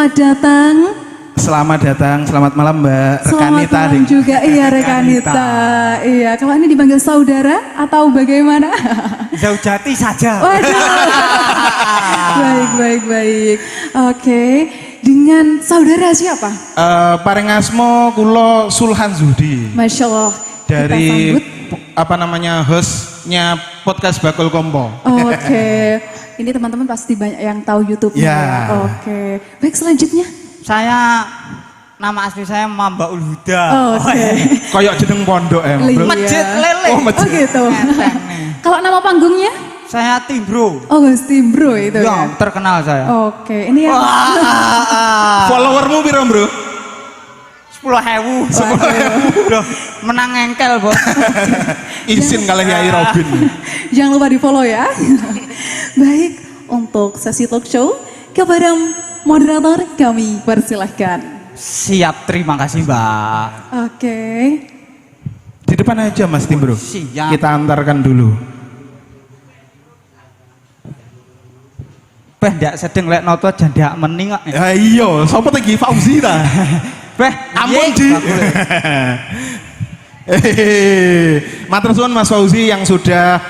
Selamat datang. Selamat datang, selamat malam Mbak Selamat Rekanita. malam juga, iya Rekanita. Iya, kalau ini dipanggil saudara atau bagaimana? Zaujati saja. Waduh. Baik. Oke, dengan saudara siapa? Parengasmo kulo Sulhan Zudi. Masya Allah. Dari Kita sambut. hostnya podcast Bakul Kompo. Oke, ini teman-teman pasti banyak yang tahu YouTube-nya. Ya. Oke, baik selanjutnya. Saya nama asli saya Mambaul Huda. Oke. Koyok jeneng pondok Iya. bro. Masjid Lele. Oh, masjid. Oh gitu. Enteng nih. Kalau nama panggungnya? Saya Timbro. Oh Gusti Bro itu ya. Terkenal saya. Oke, ini ya. Followermu piro bro? 10.000. Loh, menang engkel, Bos. Izin kali Yai Robin. Jangan lupa di follow ya. Baik, untuk sesi talk show kepada moderator kami persilahkan. Siap, terima kasih, Mbak. Oke. Di depan aja Mas Tim bro. Siap. Kita antarkan dulu. Beh, ndak sedeng lek noto jandak mening kok. Ya iya, sapa lagi Fauzi ta? Beh, Ampun Di. Matur suwun Mas Fauzi yang sudah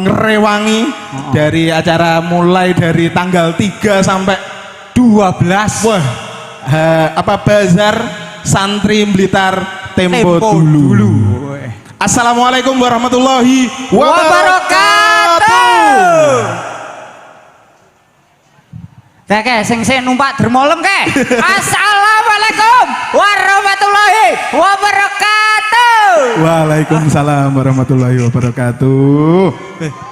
ngerewangi dari acara mulai dari tanggal 3 sampai 12. wah bazar santri Blitar Tempo dulu. Assalamualaikum warahmatullahi wabarakatuh. Oke, sing numpak dermolem ke. Assalamualaikum warahmatullahi wabarakatuh. Waalaikumsalam warahmatullahi wabarakatuh.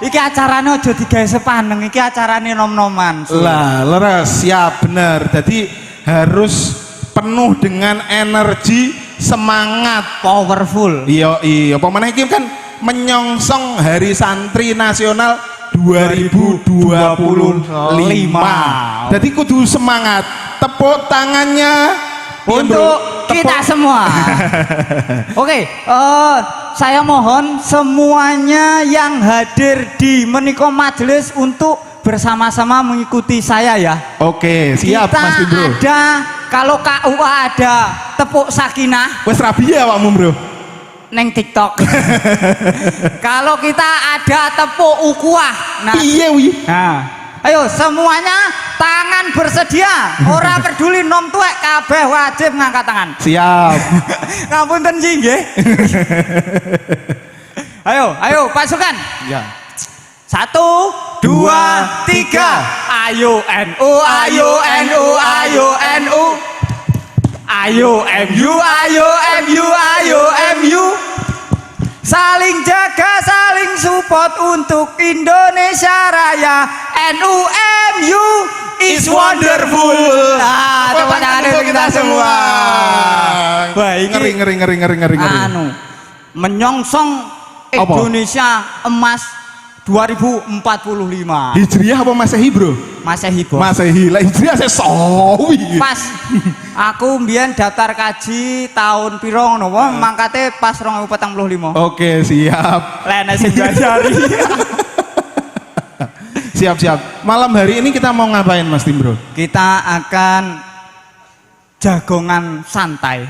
Iki acarane aja digawe sepaneng, iki acarane nom-noman. Lah, leres, siap bener. Jadi harus penuh dengan energi, semangat, Powerful. Iya, pemana iki kan menyongsong Hari Santri Nasional 2025. Jadi kudu semangat. Tepuk tangannya Untuk kita semua. Oke, saya mohon semuanya yang hadir di menika majelis untuk bersama-sama mengikuti saya ya. Oke, siap Kita Mas Bro. ada, kalau KUA ada tepuk sakinah Wes rabi ya awakmu, Bro. neng TikTok. Kalau kita ada tepuk ukuah. Nah, Piye wi? nah, ayo semuanya tangan bersedia. Ora peduli nom tuwek kabeh wajib ngangkat tangan. Siap. Ngapunten nggih nggih. Ayo pasukan. Ya. 1, 2, 3. Ayo NU, ayo NU, ayo NU. Ayo MU, ayo MU, ayo MU. Saling jaga, saling support untuk Indonesia Raya. NU MU is wonderful. Nah, tepuk tangan untuk kita semua. Wah, ini Ngeri. anu menyongsong Indonesia emas 2045. Hijriah apa Masehi, Bro? Masehi, Bos. Masehi. Lah Hijriah saya sawi. Pas aku mbiyen daftar kaji tahun piro ngono wae mangkate pas 2045. Oke, siap. Lene sing diajari. Siap. Malam hari ini kita mau ngapain Mas Tim, Bro? Kita akan jagongan santai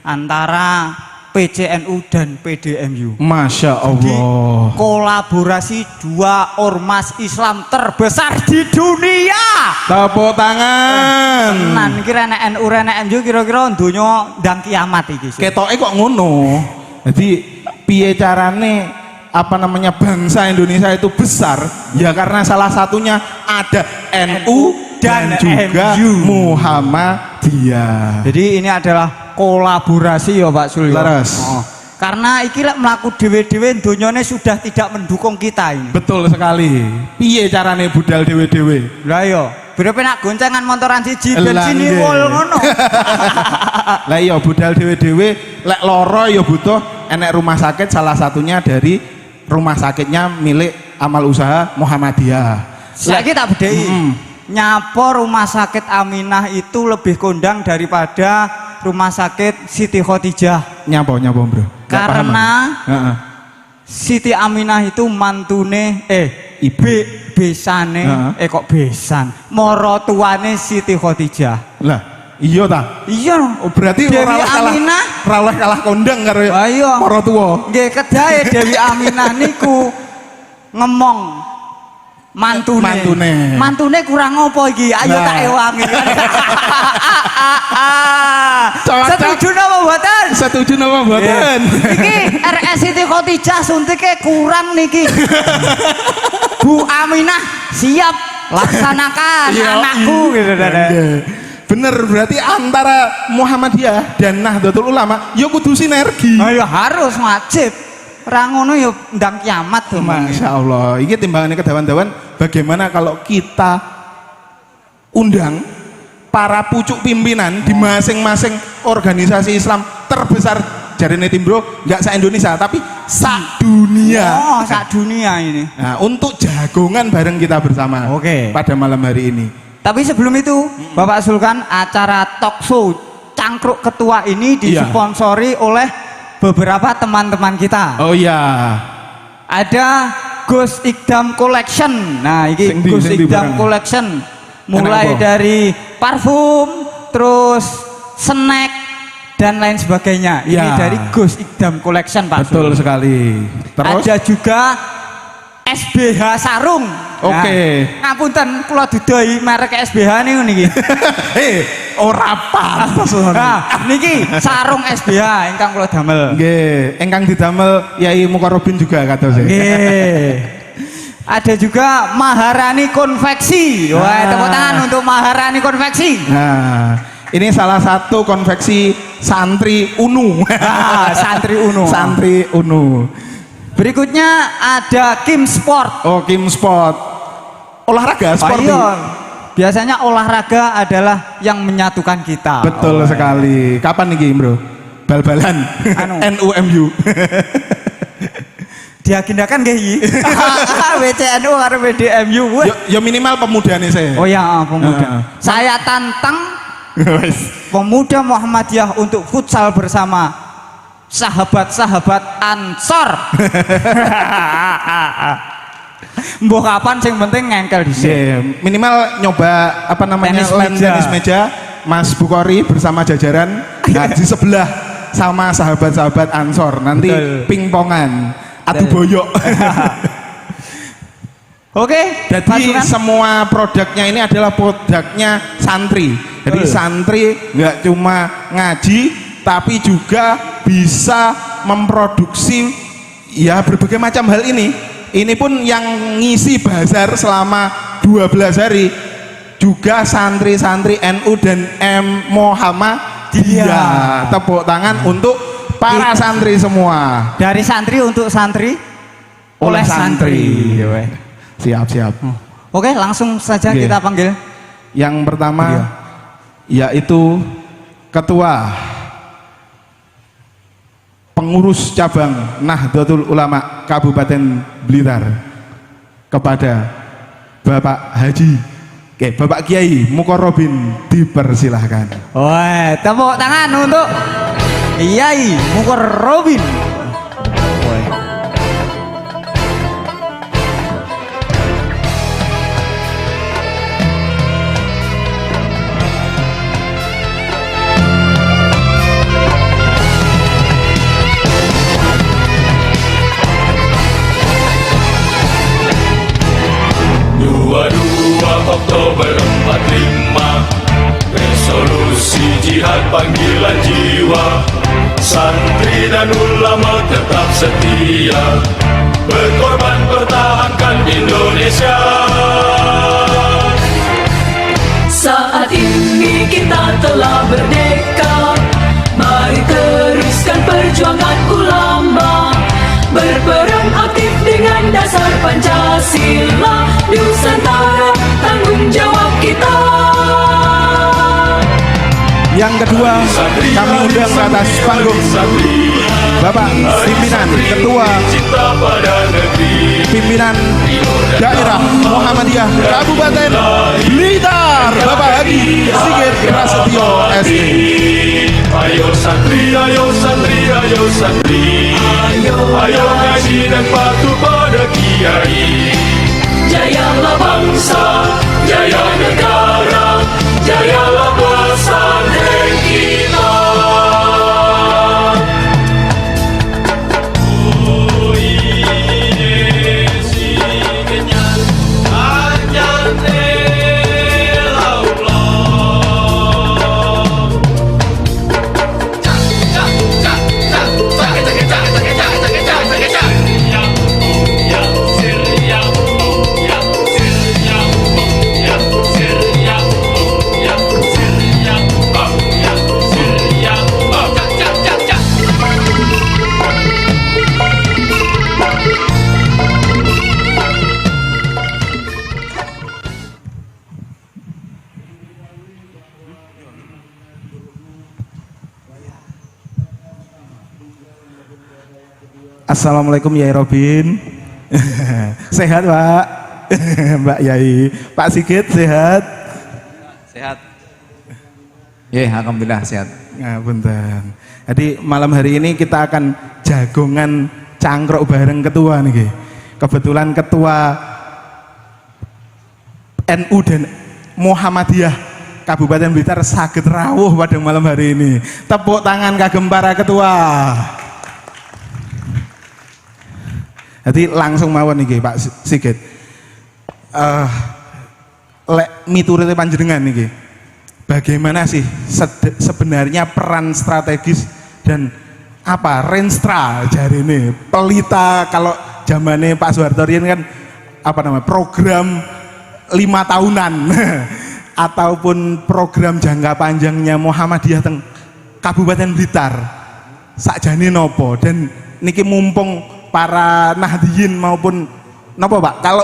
antara PCNU dan PDMU. Masya Allah. Kolaborasi dua ormas Islam terbesar di dunia. Tepuk tangan. Tenan iki renek NU renek MU kira-kira donya ndang kiamat iki. Ketoke kok ngono. Jadi piye carane bangsa Indonesia itu besar ya karena salah satunya ada NU dan juga MU. Muhammadiyah. Jadi ini adalah kolaborasi ya Pak Sul. Laras. Karena iki lek mlaku dhewe-dhewe donyane sudah tidak mendukung kita ini. Betul sekali. Piye carane budal dhewe-dhewe? Lah yo, berepe nak goncengan montoran siji Lah, bensin nggih. wol ngono. Lah iya budal dhewe-dhewe lek loro ya butuh enek rumah sakit, salah satunya dari rumah sakitnya milik amal usaha Muhammadiyah. Saiki tak bedheki. Nyapo rumah sakit Aminah itu lebih kondang daripada rumah sakit Siti Khotijah. Nyapa Bro? Nggak paham Karena aku. Heeh. Siti Aminah itu mantune Ibu. besane, kok besan. Moro tuane Siti Khadijah. Lah, iya ta? Iya. Oh, berarti Dewi ora oleh Aminah. ora oleh kalah kondang karo Ayo. para tuwa. Nggih kedahe Dewi Aminah niku ngomong mantune. Mantune kurang apa iki? Ayo Nah. tak ewangi. Cocok. Setuju napa mboten? Setuju napa mboten? Iki RS Siti Khadijah suntike kurang niki. Bu Aminah siap laksanakan Iya, anakku gitu. Nggih. Bener, berarti antara Muhammadiyah dan Nahdlatul Ulama ya kudu sinergi. Nah, ya harus wajib. Ra ngono ya ndang kiamat tuh, Masya Allah, ini timbangannya kedawan-dawan. Bagaimana kalau kita undang para pucuk pimpinan di masing-masing organisasi Islam terbesar, jarine Timbro nggak se Indonesia tapi sak dunia. Oh, sak dunia ini. Nah, untuk jagongan bareng kita bersama. Oke. Pada malam hari ini. Tapi sebelum itu, Bapak Sulkan, acara talk show Cangkruk Ketua ini Iya. disponsori oleh beberapa teman-teman kita. Oh iya. Ada Gus Ikdam Collection. Nah, ini Sing di- Gus sing di Ikdam barang. Collection. Mulai Enak apa? dari parfum, terus snack dan lain sebagainya. Ini Iya. dari Gus Ikdam Collection, Pak. Betul sekali. Terus Ada juga SBH Sarung. Oke. Nah, ngapunten kula dudoi merek SBH niku niki. ora pantes. Nah, niki sarung SBH ingkang kula damel. Nggih, engkang didamel Yai Mukarrabin juga kados. Nggih. Ada juga Maharani Konveksi. Wah, tepuk tangan untuk Maharani Konveksi. Nah, ini salah satu konveksi santri UNU. Santri UNU. Santri UNU. Berikutnya ada Kim Sport. Oh, Kim Sport. Olahraga, sporty. Ayo. Biasanya olahraga adalah yang menyatukan kita. Betul sekali. Kapan nih, Bro? Bal-balan. Anu. NUMU. Diagendakan nggih iki? WCNU karo BDMU. Wah. Ya minimal pemuda nih saya. Oh ya, pemuda. Saya tantang Wes. pemuda Muhammadiyah untuk futsal bersama sahabat-sahabat Ansor. Mbok kapan sing penting ngengkel dhisik. Nggih, minimal nyoba apa namanya Tenis tenis meja Mas Bukhari bersama jajaran. Nah, di sebelah sama sahabat-sahabat Ansor. Nanti Betul. pingpongan, adu boyok. Oke, Jadi pasukan. semua produknya ini adalah produknya santri. Jadi Betul. santri nggak cuma ngaji, tapi juga bisa memproduksi ya berbagai macam hal ini. Ini pun yang ngisi bazar selama 12 hari juga santri-santri NU dan M Muhammadiyah. Iya. Tepuk tangan untuk para santri semua. Dari santri untuk santri oleh santri. Siap, siap. Oke, langsung saja Oke. kita panggil. Yang pertama yaitu ketua pengurus cabang Nahdlatul Ulama Kabupaten Blitar kepada Bapak Haji, Bapak Kiai Mukarrabin, dipersilahkan. Woi, tepuk tangan untuk Kiai Mukarrabin. Oktober 45 resolusi jihad panggilan jiwa, santri dan ulama tetap setia berkorban pertahankan Indonesia. Saat ini kita telah merdeka, mari teruskan perjuangan ulama, berperan aktif dengan dasar Pancasila, Nusantara tanggung jawab kita. Yang kedua, kami undang ke atas panggung Bapak pimpinan ketua pimpinan daerah Muhammadiyah Kabupaten Blitar, Bapak Haji Sigit Prasetyo SE. Ayo santri, ayo santri, ayo santri, ayo ngaji dan patuh pada kiai. jayalah bangsa, jaya negara, jayalah pesantren kita. Assalamualaikum Yai Robin. Sehat Pak? Mbak Yai. Pak Sigit sehat? Sehat. Ya, alhamdulillah sehat. Nah, punten. Jadi malam hari ini kita akan jagongan cangkruk bareng ketua nih. Kebetulan ketua NU dan Muhammadiyah Kabupaten Blitar saged rawuh pada malam hari ini. Tepuk tangan kagem para ketua. Jadi langsung mawon nih Pak Sigit. Lek miturute panjenengan nih, bagaimana sih sebenarnya peran strategis dan apa renstra jari ini pelita kalau zamannya Pak Soeharto kan apa namanya program 5 tahunan ataupun program jangka panjangnya Muhammadiyah teng Kabupaten Blitar sakjane nopo dan niki mumpung para Nahdiyin maupun nopo Pak kalau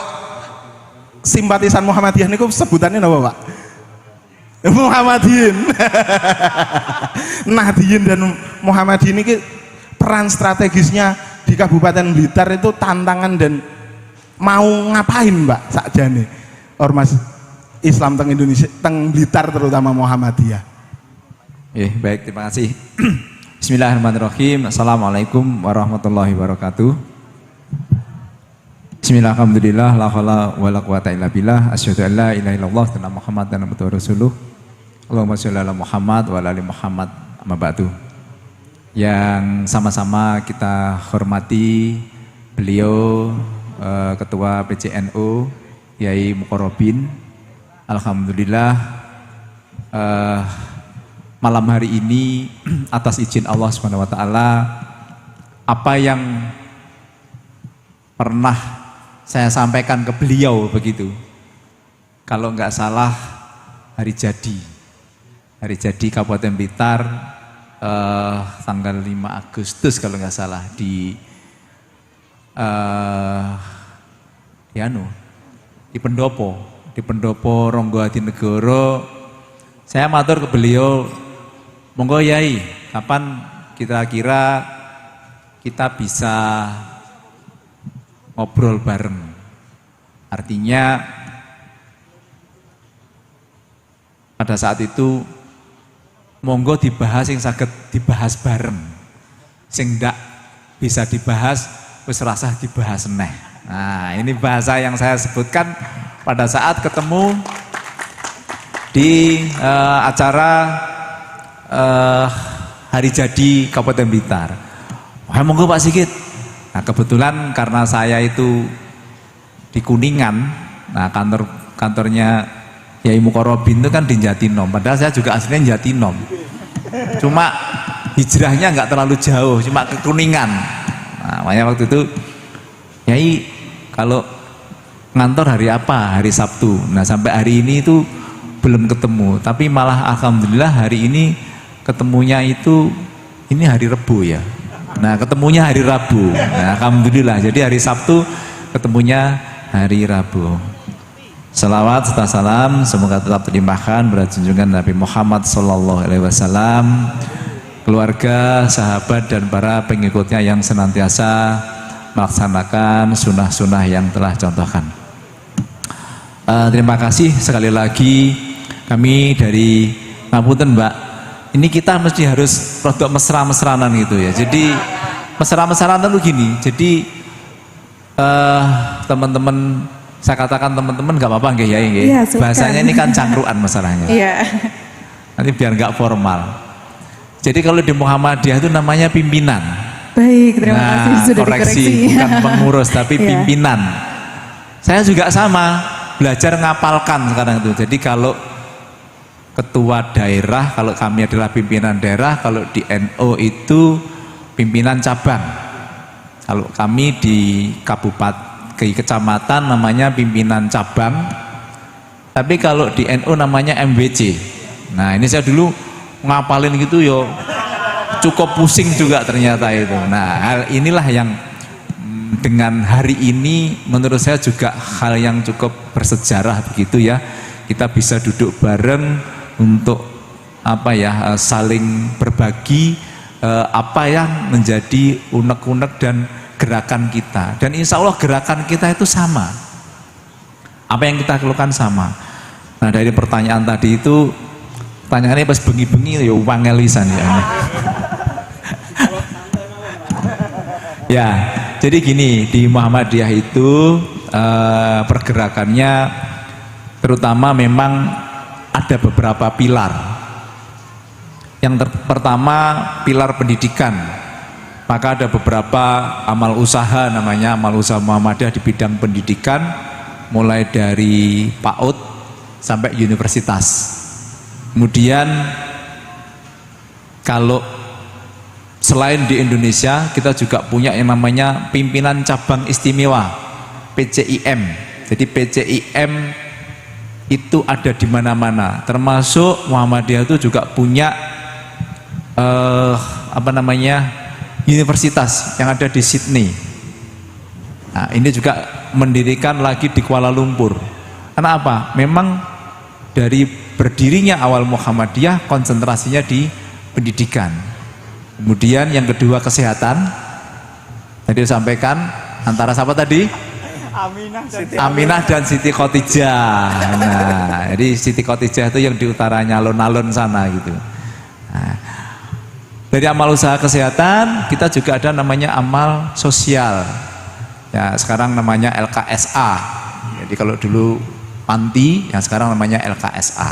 simpatisan Muhammadiyah niku sebutannya nopo Pak? Muhammadiyin. Nahdiyin dan Muhammadiyin ini peran strategisnya di Kabupaten Blitar itu tantangan dan mau ngapain Mbak sakjane ormas Islam teng Indonesia teng Blitar terutama Muhammadiyah. Baik, terima kasih. Bismillahirrahmanirrahim. Assalamualaikum warahmatullahi wabarakatuh. Bismillah, alhamdulillah, la haula wala quwata illa billah, asyhadu an la ilaha illallah wa anna muhammadan abduhu rasuluh. Allahumma sholli ala Muhammad wa ala ali Muhammad, amma ba'du. Yang sama-sama kita hormati beliau Ketua PCNU Yai Muqarrabin. Alhamdulillah malam hari ini atas izin Allah Subhanahu wa taala apa yang pernah saya sampaikan ke beliau begitu. Kalau nggak salah hari jadi Kabupaten Blitar tanggal 5 Agustus kalau nggak salah di di Pendopo Ronggo Hadinegoro. Saya matur ke beliau, monggo Yai, kapan kira-kira kita bisa ngobrol bareng. Artinya pada saat itu monggo dibahas yang saged dibahas bareng. Sing ndak bisa dibahas wis rasah dibahas neh. Nah, ini bahasa yang saya sebutkan pada saat ketemu di acara hari jadi Kabupaten Blitar. Wah, monggo Pak Sigit. Nah, kebetulan karena saya itu di Kuningan, nah kantornya Yai Muqarrabin itu kan di Jatinom. Padahal saya juga aslinya Jatinom. Cuma hijrahnya nggak terlalu jauh, cuma ke Kuningan. Nah, makanya waktu itu Yai kalau ngantor hari apa? Hari Sabtu. Nah, sampai hari ini itu belum ketemu, tapi malah alhamdulillah hari ini ketemunya itu ini hari Rabu ya. Nah, ketemunya hari Rabu. Nah, alhamdulillah. Jadi hari Sabtu ketemunya hari Rabu. Salawat serta salam semoga tetap terlimpahkan pada junjungan Nabi Muhammad SAW, keluarga, sahabat dan para pengikutnya yang senantiasa melaksanakan sunnah-sunnah yang telah contohkan. Terima kasih sekali lagi. Kami dari Ngapunten Mbak, ini kita mesti harus produk mesra-mesranan gitu ya. Jadi mesra-mesranan itu gini, jadi teman-teman Saya katakan teman-teman nggak apa-apa nggih Yai nggih. Iya, silakan. Bahasanya ini kan cangkruan masalahnya. Iya. Nanti biar nggak formal. Jadi kalau di Muhammadiyah itu namanya pimpinan. Baik, terima kasih sudah koreksi, dikoreksi. bukan pengurus tapi Iya. pimpinan. Saya juga sama, belajar ngapalkan sekarang itu. Jadi kalau ketua daerah, kalau kami adalah pimpinan daerah, kalau di NU itu pimpinan cabang. Kalau kami di kabupaten, di kecamatan namanya pimpinan cabang. Tapi kalau di NU namanya MWC. Nah ini saya dulu ngapalin gitu yo, cukup pusing juga ternyata itu. Nah hal inilah yang dengan hari ini menurut saya juga hal yang cukup bersejarah begitu ya. Kita bisa duduk bareng untuk apa ya, saling berbagi apa yang menjadi unek-unek dan gerakan kita. Dan insya Allah gerakan kita itu sama. Apa yang kita lakukan sama. Nah dari pertanyaan tadi itu, pertanyaannya pas bengi-bengi ya wangelisan ya. Ya, jadi gini, di Muhammadiyah itu pergerakannya terutama memang ada beberapa pilar. Yang pertama pilar pendidikan. Maka ada beberapa amal usaha, namanya amal usaha Muhammadiyah di bidang pendidikan, mulai dari PAUD sampai universitas. Kemudian kalau selain di Indonesia, kita juga punya yang namanya pimpinan cabang istimewa, PCIM. Jadi PCIM itu ada di mana-mana, termasuk Muhammadiyah itu juga punya universitas yang ada di Sydney. Nah, ini juga mendirikan lagi di Kuala Lumpur. Karena apa? Memang dari berdirinya awal Muhammadiyah konsentrasinya di pendidikan. Kemudian yang kedua kesehatan. Tadi sampaikan antara siapa tadi? Aminah dan Siti Khotijah. Nah, jadi Siti Khotijah itu yang di utaranya alun-alun sana gitu. Nah, dari amal usaha kesehatan kita juga ada namanya amal sosial. Ya, sekarang namanya LKSA. Jadi kalau dulu panti, yang sekarang namanya LKSA.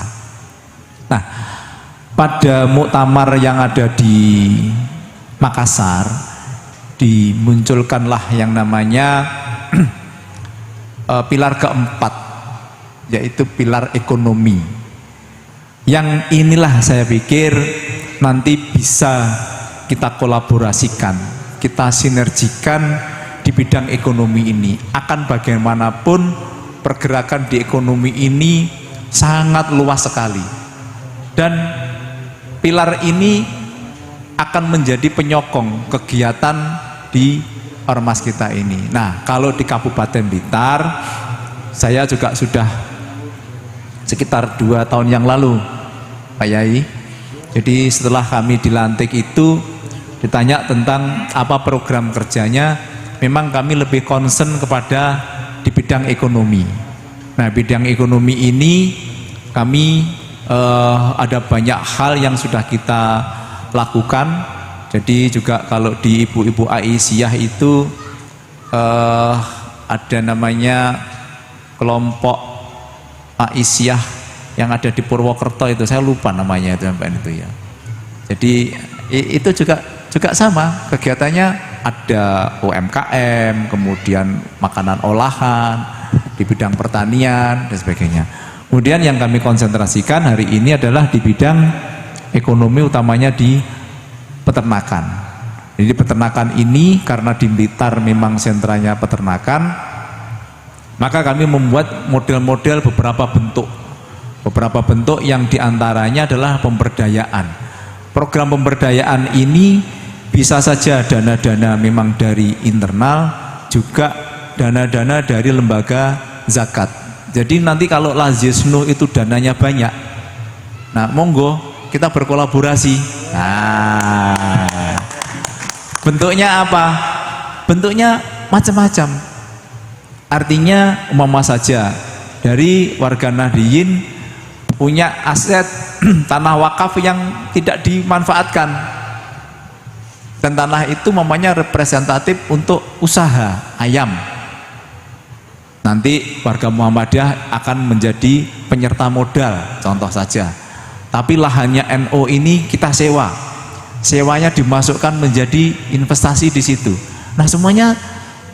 Nah, pada muktamar yang ada di Makassar dimunculkanlah yang namanya pilar keempat, yaitu pilar ekonomi. Yang inilah saya pikir nanti bisa kita kolaborasikan, kita sinergikan di bidang ekonomi ini. Akan bagaimanapun pergerakan di ekonomi ini sangat luas sekali, dan pilar ini akan menjadi penyokong kegiatan di ormas kita ini. Nah, kalau di Kabupaten Blitar, saya juga sudah sekitar 2 tahun yang lalu, Pak Yai. Jadi setelah kami dilantik itu ditanya tentang apa program kerjanya, memang kami lebih concern kepada di bidang ekonomi. Nah, bidang ekonomi ini kami ada banyak hal yang sudah kita lakukan. Jadi juga kalau di ibu-ibu Aisyah itu ada namanya kelompok Aisyah yang ada di Purwokerto itu, saya lupa namanya itu ya. Jadi itu juga sama kegiatannya, ada UMKM, kemudian makanan olahan di bidang pertanian dan sebagainya. Kemudian yang kami konsentrasikan hari ini adalah di bidang ekonomi, utamanya di peternakan. Jadi peternakan ini karena di Blitar memang sentranya peternakan, maka kami membuat model-model beberapa bentuk yang diantaranya adalah pemberdayaan. Program pemberdayaan ini bisa saja dana-dana memang dari internal, juga dana-dana dari lembaga zakat. Jadi nanti kalau Lazisnu itu dananya banyak, nah monggo kita berkolaborasi. Nah, bentuknya apa? Bentuknya macam-macam. Artinya umpama saja dari warga Nahdliyin punya aset tanah wakaf yang tidak dimanfaatkan, dan tanah itu umpamanya representatif untuk usaha ayam. Nanti warga Muhammadiyah akan menjadi penyerta modal, contoh saja. Tapi lahannya NU ini kita sewa. Sewanya dimasukkan menjadi investasi di situ. Nah, semuanya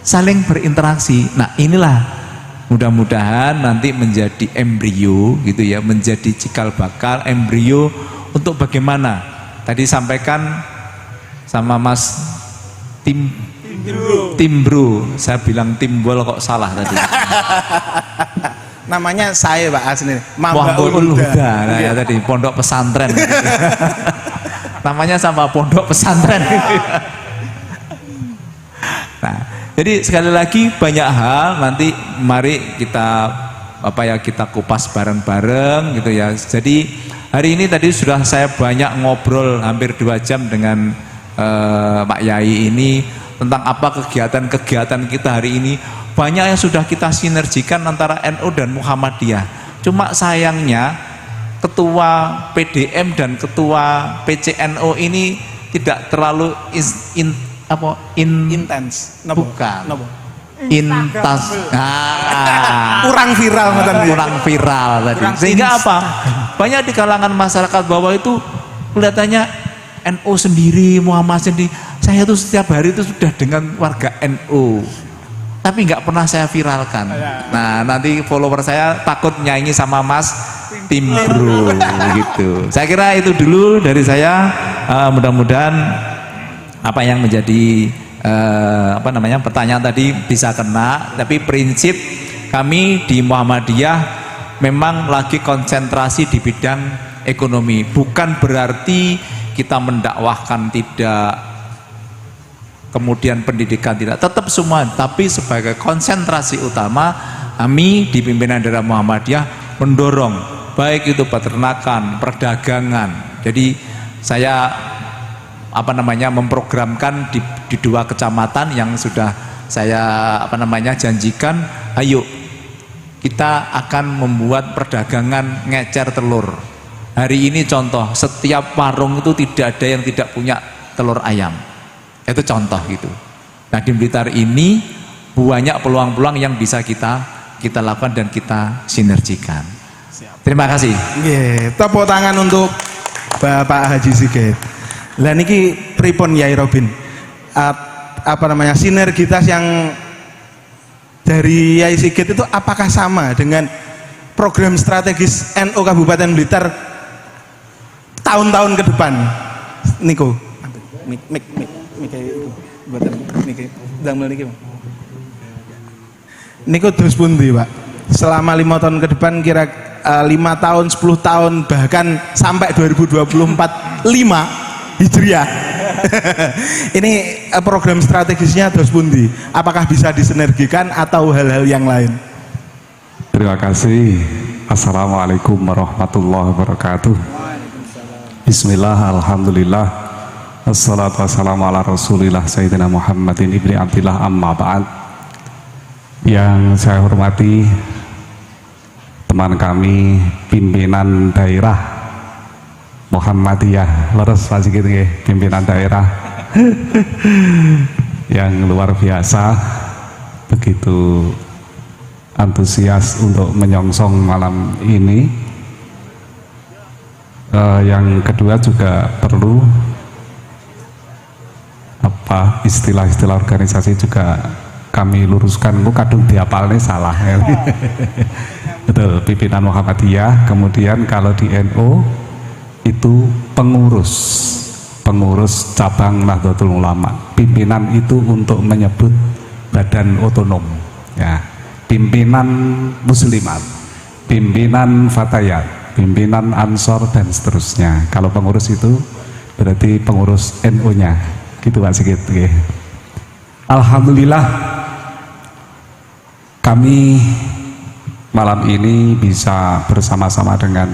saling berinteraksi. Nah, inilah mudah-mudahan nanti menjadi embrio gitu ya, menjadi cikal bakal embrio untuk bagaimana tadi sampaikan sama Mas Timbro, saya bilang timbul kok salah tadi. Namanya saya Pak asli Mambaul Huda. Nah, ya tadi pondok pesantren. Namanya sama pondok pesantren. Nah, jadi sekali lagi banyak hal nanti mari kita kita kupas bareng-bareng gitu ya. Jadi hari ini tadi sudah saya banyak ngobrol hampir 2 jam dengan Pak Yai ini tentang apa kegiatan-kegiatan kita hari ini. Banyak yang sudah kita sinergikan antara NU dan Muhammadiyah. Cuma sayangnya ketua PDM dan ketua PCNO ini tidak terlalu intens. Bukan. Intas. Kurang viral kurang viral tadi. Sehingga apa? Banyak di kalangan masyarakat bawah itu kelihatannya NU sendiri, Muhammad sendiri. Saya tuh setiap hari itu sudah dengan warga NU. Tapi nggak pernah saya viralkan. Nah, nanti follower saya takut nyanyi sama Mas Timbro gitu. Saya kira itu dulu dari saya. Mudah-mudahan apa yang menjadi pertanyaan tadi bisa kena. Tapi prinsip kami di Muhammadiyah memang lagi konsentrasi di bidang ekonomi. Bukan berarti kita mendakwahkan tidak, kemudian pendidikan tidak, tetap semua. Tapi sebagai konsentrasi utama kami di pimpinan daerah Muhammadiyah mendorong baik itu peternakan, perdagangan. Jadi saya memprogramkan di 2 kecamatan yang sudah saya janjikan, ayo kita akan membuat perdagangan ngecer telur. Hari ini contoh, setiap warung itu tidak ada yang tidak punya telur ayam. Itu contoh gitu. Nah, di Blitar ini banyak peluang-peluang yang bisa kita lakukan dan kita sinergikan. Terima kasih. Tepuk tangan untuk Bapak Haji Sigit. Lah niki pripun Yai Robin? Sinergitas yang dari Yai Sigit itu apakah sama dengan program strategis NU Kabupaten Blitar tahun-tahun ke depan? Niko. Niku terus pundi Pak? Selama 5 tahun ke depan, kira 5 tahun, 10 tahun, bahkan sampai 2024 5 Hijriah. Ini program strategisnya terus pundi? Apakah bisa disinergikan atau hal-hal yang lain? Terima kasih. Assalamualaikum warahmatullahi wabarakatuh. Bismillah, alhamdulillah, assalatu wassalamu ala rasulillah Sayyidina Muhammadin ibni Abdillah, amma ba'd. Yang saya hormati teman kami pimpinan daerah Muhammadiyah, leres Pak Sigit nggih, pimpinan daerah yang luar biasa, begitu antusias untuk menyongsong malam ini. Yang kedua juga perlu istilah-istilah organisasi juga kami luruskan. Lu kadung diapalnya salah ya. Betul, pimpinan Muhammadiyah. Kemudian kalau di NU itu pengurus cabang Nahdlatul Ulama. Pimpinan itu untuk menyebut badan otonom ya, pimpinan muslimat, pimpinan fatayat, pimpinan ansor dan seterusnya. Kalau pengurus itu berarti pengurus NU-nya gitu Pak Sigit. Alhamdulillah kami malam ini bisa bersama-sama dengan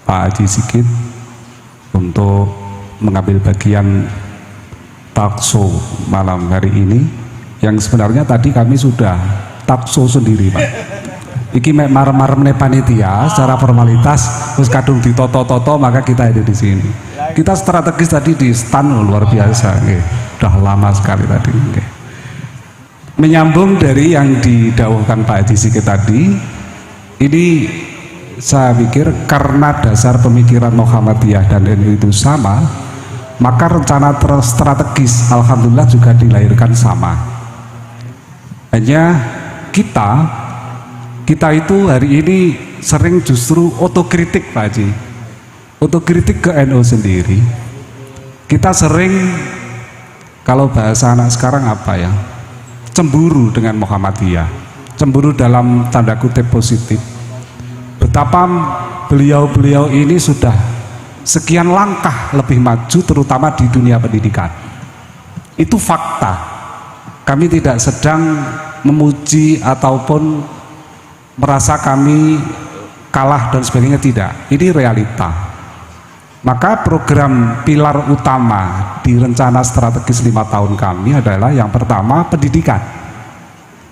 Pak Haji Sigit untuk mengambil bagian talkshow malam hari ini, yang sebenarnya tadi kami sudah talkshow sendiri Pak. Iki marem-marem panitia secara formalitas terus kadung ditoto-toto, maka kita ada di sini. Kita strategis tadi di stand luar biasa, udah lama sekali tadi. menyambung dari yang didawuhkan Pak Haji Sigit tadi, ini saya pikir karena dasar pemikiran Muhammadiyah dan NU itu sama, maka rencana strategis alhamdulillah juga dilahirkan sama. Hanya kita itu hari ini sering justru otokritik Pak Haji, otokritik ke NU sendiri. Kita sering, kalau bahasa anak sekarang apa ya, cemburu dengan Muhammadiyah, cemburu dalam tanda kutip positif. Betapa beliau-beliau ini sudah sekian langkah lebih maju terutama di dunia pendidikan. Itu fakta. Kami tidak sedang memuji ataupun merasa kami kalah dan sebagainya, tidak. Ini realita. Maka program pilar utama di rencana strategis 5 tahun kami adalah yang pertama pendidikan.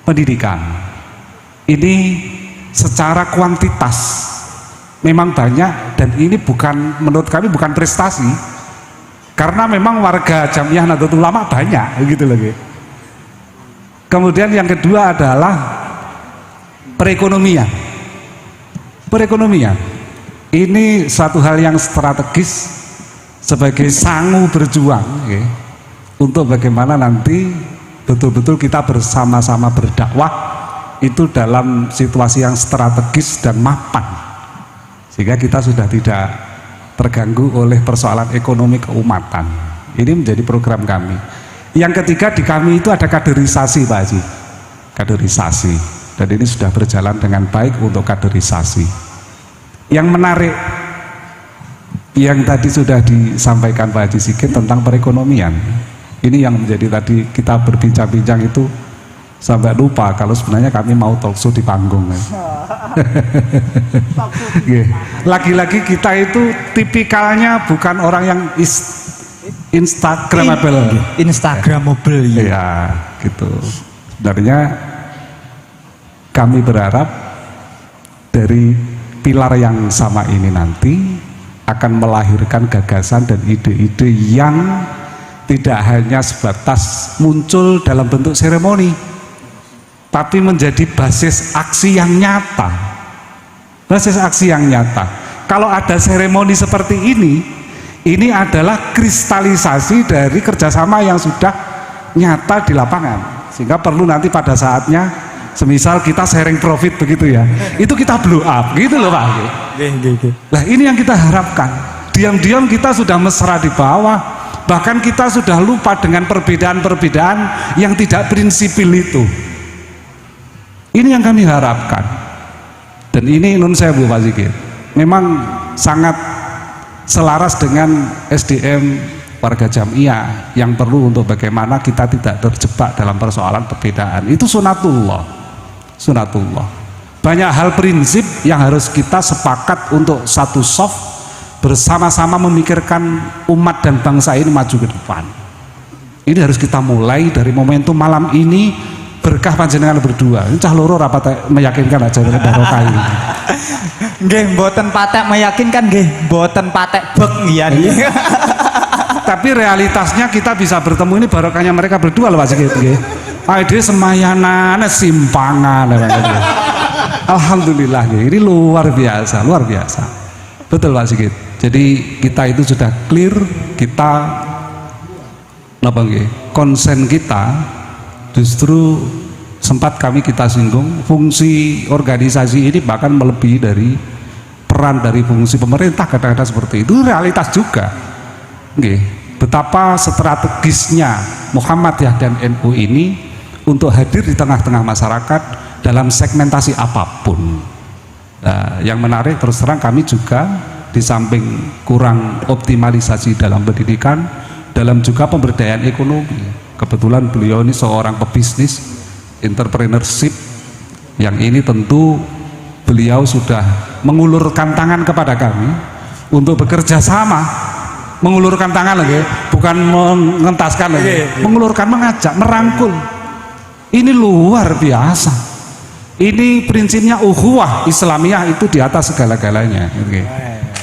Pendidikan ini secara kuantitas memang banyak, dan ini bukan, menurut kami bukan prestasi, karena memang warga Jamiah Nahdlatul Ulama banyak gitu loh. Kemudian yang kedua adalah perekonomian. Perekonomian ini satu hal yang strategis sebagai sangu berjuang untuk bagaimana nanti betul-betul kita bersama-sama berdakwah itu dalam situasi yang strategis dan mapan, sehingga kita sudah tidak terganggu oleh persoalan ekonomi keumatan. Ini menjadi program kami. Yang ketiga di kami itu ada kaderisasi Pak Haji, kaderisasi, dan ini sudah berjalan dengan baik untuk kaderisasi. Yang menarik yang tadi sudah disampaikan Pak Haji Sigit tentang perekonomian, ini yang menjadi tadi kita berbincang-bincang itu sampai lupa kalau sebenarnya kami mau talkshow di panggung. Lagi-lagi kita itu tipikalnya bukan orang yang Instagramable ya gitu. Sebenarnya kami berharap dari pilar yang sama ini nanti akan melahirkan gagasan dan ide-ide yang tidak hanya sebatas muncul dalam bentuk seremoni, tapi menjadi basis aksi yang nyata. Basis aksi yang nyata. Kalau ada seremoni seperti ini adalah kristalisasi dari kerjasama yang sudah nyata di lapangan, sehingga perlu nanti pada saatnya semisal kita sharing profit begitu ya, itu kita blow up gitu loh Pak. Nah ini yang kita harapkan. Diam-diam kita sudah mesra di bawah, bahkan kita sudah lupa dengan perbedaan-perbedaan yang tidak prinsipil itu. Ini yang kami harapkan. Dan ini nun sewu Pak Sigit, memang sangat selaras dengan SDM warga Jamiah yang perlu untuk bagaimana kita tidak terjebak dalam persoalan perbedaan. Itu sunatullah. Sunatullah. Banyak hal prinsip yang harus kita sepakat untuk satu soft bersama-sama memikirkan umat dan bangsa ini maju ke depan. Ini harus kita mulai dari momentum malam ini, berkah panjenengan berdua. Ini cah loro rapat meyakinkan aja dengan barokah ini. Nggih, mboten patek meyakinkan nggih, mboten patek bek ya. Tapi realitasnya kita bisa bertemu ini barokahnya mereka berdua loh Pak Sigit nggih. Ide semayanan simpangan. Alhamdulillah ini luar biasa, luar biasa. Betul Pak Sigit. Jadi kita itu sudah clear, kita apa nggih? Konsen kita justru sempat kita singgung, fungsi organisasi ini bahkan melebihi dari peran dari fungsi pemerintah, kadang-kadang seperti itu. Realitas juga. Nggih, betapa strategisnya Muhammadiyah dan NU ini untuk hadir di tengah-tengah masyarakat dalam segmentasi apapun. Nah, yang menarik terus terang kami juga di samping kurang optimalisasi dalam pendidikan, dalam juga pemberdayaan ekonomi. Kebetulan beliau ini seorang pebisnis, entrepreneurship, yang ini tentu beliau sudah mengulurkan tangan kepada kami untuk bekerja sama. Mengulurkan tangan lagi, bukan mengentaskan lagi, mengulurkan, mengajak, merangkul. Ini luar biasa. Ini prinsipnya ukhuwah Islamiyah itu di atas segala-galanya.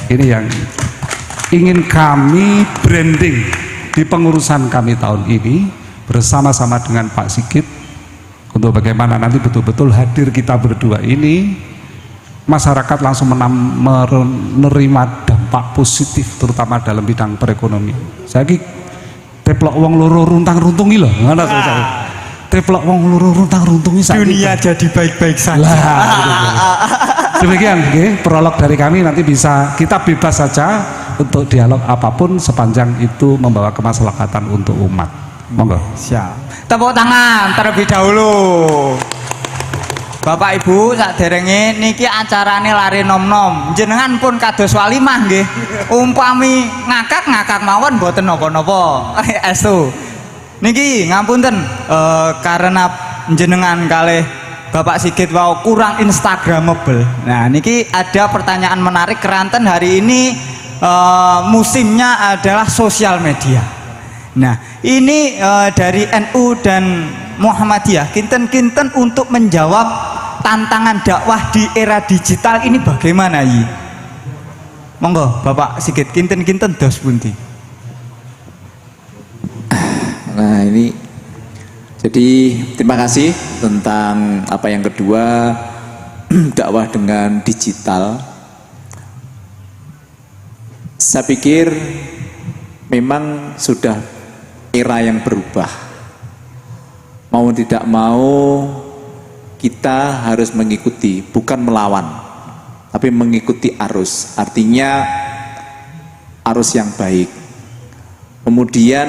Ini yang ingin kami branding di pengurusan kami tahun ini bersama-sama dengan Pak Sigit untuk bagaimana nanti betul-betul hadir kita berdua ini masyarakat langsung menerima dampak positif terutama dalam bidang perekonomian. Saya teplok wong loro runtang-runtung iki lho, ngono saya. Teplok wong loro runtang-runtung iki Dunia jadi baik-baik saja. Demikian prolog dari kami, nanti bisa kita bebas saja untuk dialog apapun sepanjang itu membawa kemaslahatan untuk umat. Monggo. Siap. Tepuk tangan terlebih dahulu. Bapak Ibu saderenge niki acarane lari nom-nom. Jenengan pun kados walimah nggih. Umpami ngakak mawon mboten napa-napa. Estu. Niki ngapunten karena jenengan kalih Bapak Sigit wau kurang instagramable. Nah, niki ada pertanyaan menarik keranten hari ini musimnya adalah sosial media. Nah, ini dari NU dan Muhammadiyah kinten-kinten untuk menjawab tantangan dakwah di era digital ini bagaimana Yi? Monggo Bapak Sigit kinten-kinten dos pundi. Nah, ini jadi terima kasih tentang apa yang kedua, dakwah dengan digital. Saya pikir memang sudah era yang berubah. Mau tidak mau kita harus mengikuti, bukan melawan, tapi mengikuti arus. Artinya arus yang baik. Kemudian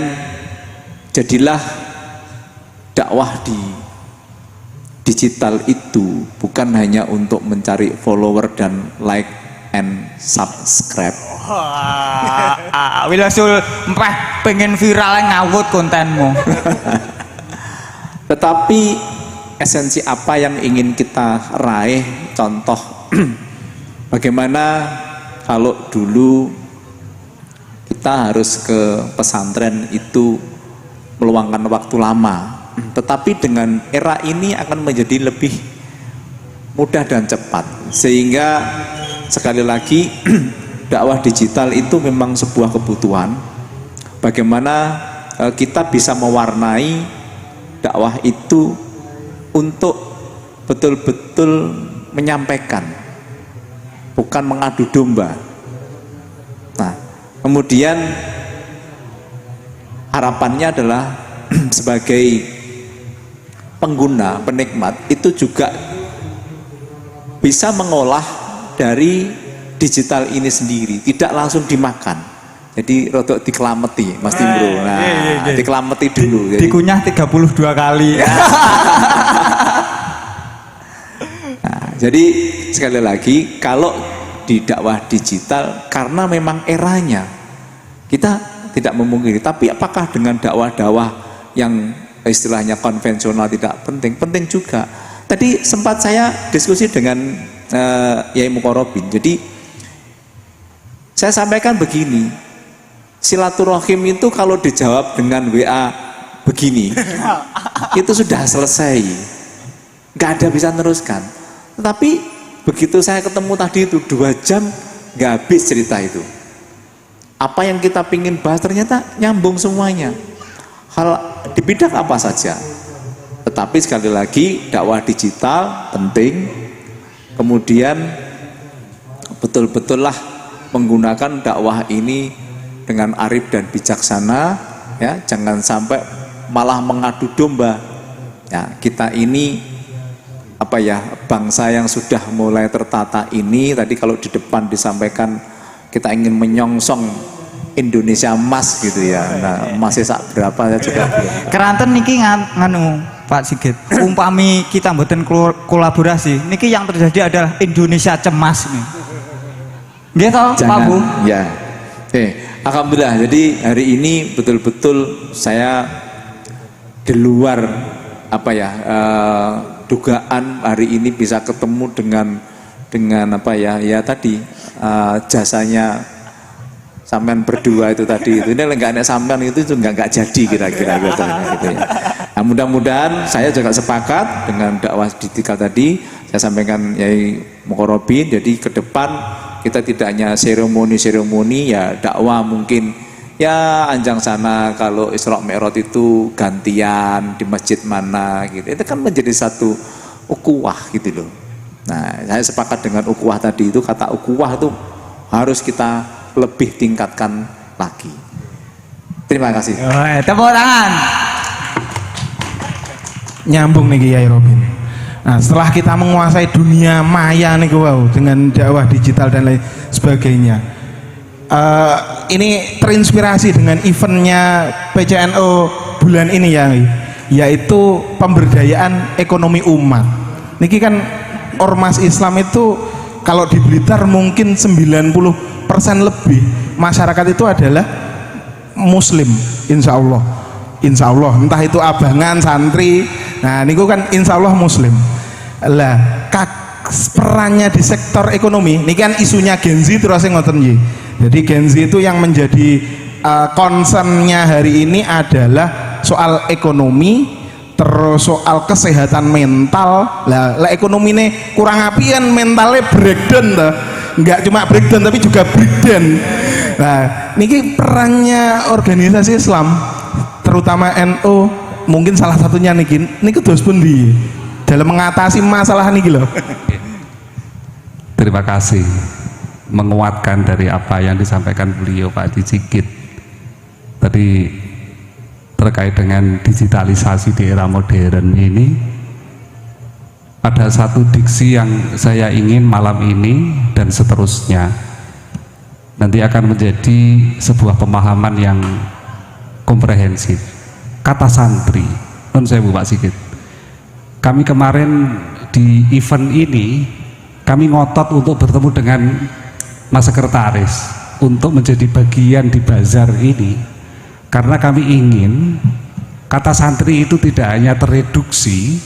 jadilah dakwah di digital itu bukan hanya untuk mencari follower dan like and subscribe. Wilasul empeh pengen viral ngawut kontenmu. Tetapi esensi apa yang ingin kita raih? Contoh bagaimana kalau dulu kita harus ke pesantren itu meluangkan waktu lama, tetapi dengan era ini akan menjadi lebih mudah dan cepat, sehingga sekali lagi dakwah digital itu memang sebuah kebutuhan. Bagaimana kita bisa mewarnai dakwah itu untuk betul-betul menyampaikan, bukan mengadu domba. Nah, kemudian harapannya adalah sebagai pengguna, penikmat itu juga bisa mengolah dari digital ini sendiri, tidak langsung dimakan. Jadi rodok dikelameti Mas Timbro. Nah, dikelameti dulu. Dikunyah 32 kali. Nah, jadi sekali lagi kalau di dakwah digital karena memang eranya kita tidak memungkiri, tapi apakah dengan dakwah-dakwah yang istilahnya konvensional tidak penting? Penting juga. Tadi sempat saya diskusi dengan Yai Mukorobin. Jadi saya sampaikan begini, silaturahim itu kalau dijawab dengan WA begini itu sudah selesai, nggak ada bisa teruskan. Tetapi begitu saya ketemu tadi itu 2 jam nggak habis cerita itu. Apa yang kita pingin bahas ternyata nyambung semuanya. Hal di bidang apa saja. Tetapi sekali lagi dakwah digital penting. Kemudian betul-betullah menggunakan dakwah ini dengan arif dan bijaksana, ya, jangan sampai malah mengadu domba. Ya, kita ini apa ya, bangsa yang sudah mulai tertata ini tadi kalau di depan disampaikan kita ingin menyongsong Indonesia emas gitu ya. Nah, masih sak berapa ya juga. Keranten niki nganu Pak Sigit. Umpami kita mboten kolaborasi, niki yang terjadi adalah Indonesia cemas nih. Nggih toh, Pak Bu? Ya. Alhamdulillah. Jadi hari ini betul-betul saya di luar apa ya dugaan hari ini bisa ketemu dengan apa ya tadi jasanya sampean berdua itu tadi itu. Ini enggak ada sampean itu enggak jadi kira-kira gitu ya. Nah, mudah-mudahan saya juga sepakat dengan dakwah digital tadi. Saya sampaikan Yai Mukorobin, jadi ke depan kita tidak hanya seremoni ya dakwah mungkin ya anjang sana kalau Isra Mi'raj itu gantian di masjid mana gitu. Itu kan menjadi satu ukhuwah gitu loh. Nah, saya sepakat dengan ukhuwah tadi itu, kata ukhuwah itu harus kita lebih tingkatkan lagi. Terima kasih. Tepuk tangan. Nyambung nih Kiai Robin. Nah, setelah kita menguasai dunia maya nih wow, dengan dakwah digital dan lain sebagainya, ini terinspirasi dengan eventnya PCNO bulan ini ya, yaitu pemberdayaan ekonomi umat. Niki kan ormas Islam itu kalau di Blitar mungkin 90% lebih masyarakat itu adalah Muslim, insya Allah entah itu abangan, santri. Nah niku kan insya Allah Muslim lah. Perannya di sektor ekonomi ini kan isunya Gen Z terus ngoten nggih. Jadi Gen Z itu yang menjadi concernnya hari ini adalah soal ekonomi, terus soal kesehatan mental. Lah ekonomi ini kurang apian, mentalnya breakdown tuh. Enggak cuma breakdown tapi juga breakdown. Nah niki perannya organisasi Islam terutama NU mungkin salah satunya niki terus pundi dalam mengatasi masalah niki loh. Terima kasih, menguatkan dari apa yang disampaikan beliau Pak Haji Sigit tadi terkait dengan digitalisasi di era modern ini. Ada satu diksi yang saya ingin malam ini dan seterusnya nanti akan menjadi sebuah pemahaman yang komprehensif. Kata santri, non saya Bu Pak Sigit, kami kemarin di event ini kami ngotot untuk bertemu dengan Mas Sekretaris untuk menjadi bagian di bazar ini, karena kami ingin kata santri itu tidak hanya tereduksi,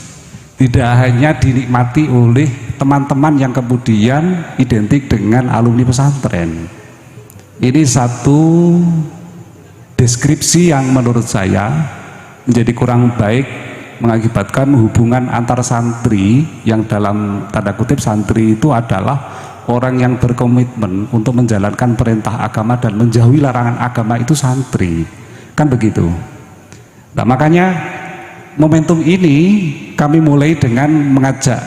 tidak hanya dinikmati oleh teman-teman yang kemudian identik dengan alumni pesantren. Ini satu deskripsi yang menurut saya menjadi kurang baik, mengakibatkan hubungan antar santri yang dalam tanda kutip santri itu adalah orang yang berkomitmen untuk menjalankan perintah agama dan menjauhi larangan agama, itu santri, kan begitu. Nah makanya momentum ini kami mulai dengan mengajak,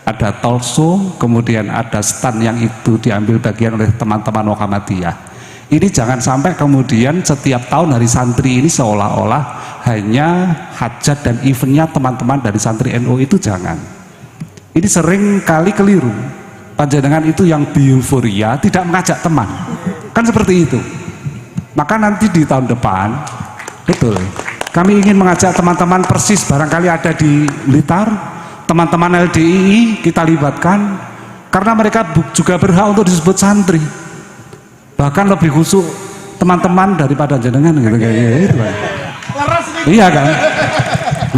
ada talk show, kemudian ada stand yang itu diambil bagian oleh teman-teman Muhammadiyah. Ini jangan sampai kemudian setiap tahun hari santri ini seolah-olah hanya hajat dan eventnya teman-teman dari santri NU, itu jangan. Ini sering kali keliru. Panjenengan itu yang euforia tidak mengajak teman, kan seperti itu. Maka nanti di tahun depan, betul, kami ingin mengajak teman-teman persis barangkali ada di Blitar, teman-teman LDII kita libatkan, karena mereka juga berhak untuk disebut santri. Bahkan lebih khusus teman-teman daripada jenengan gitu kayak gitu. Iya kan?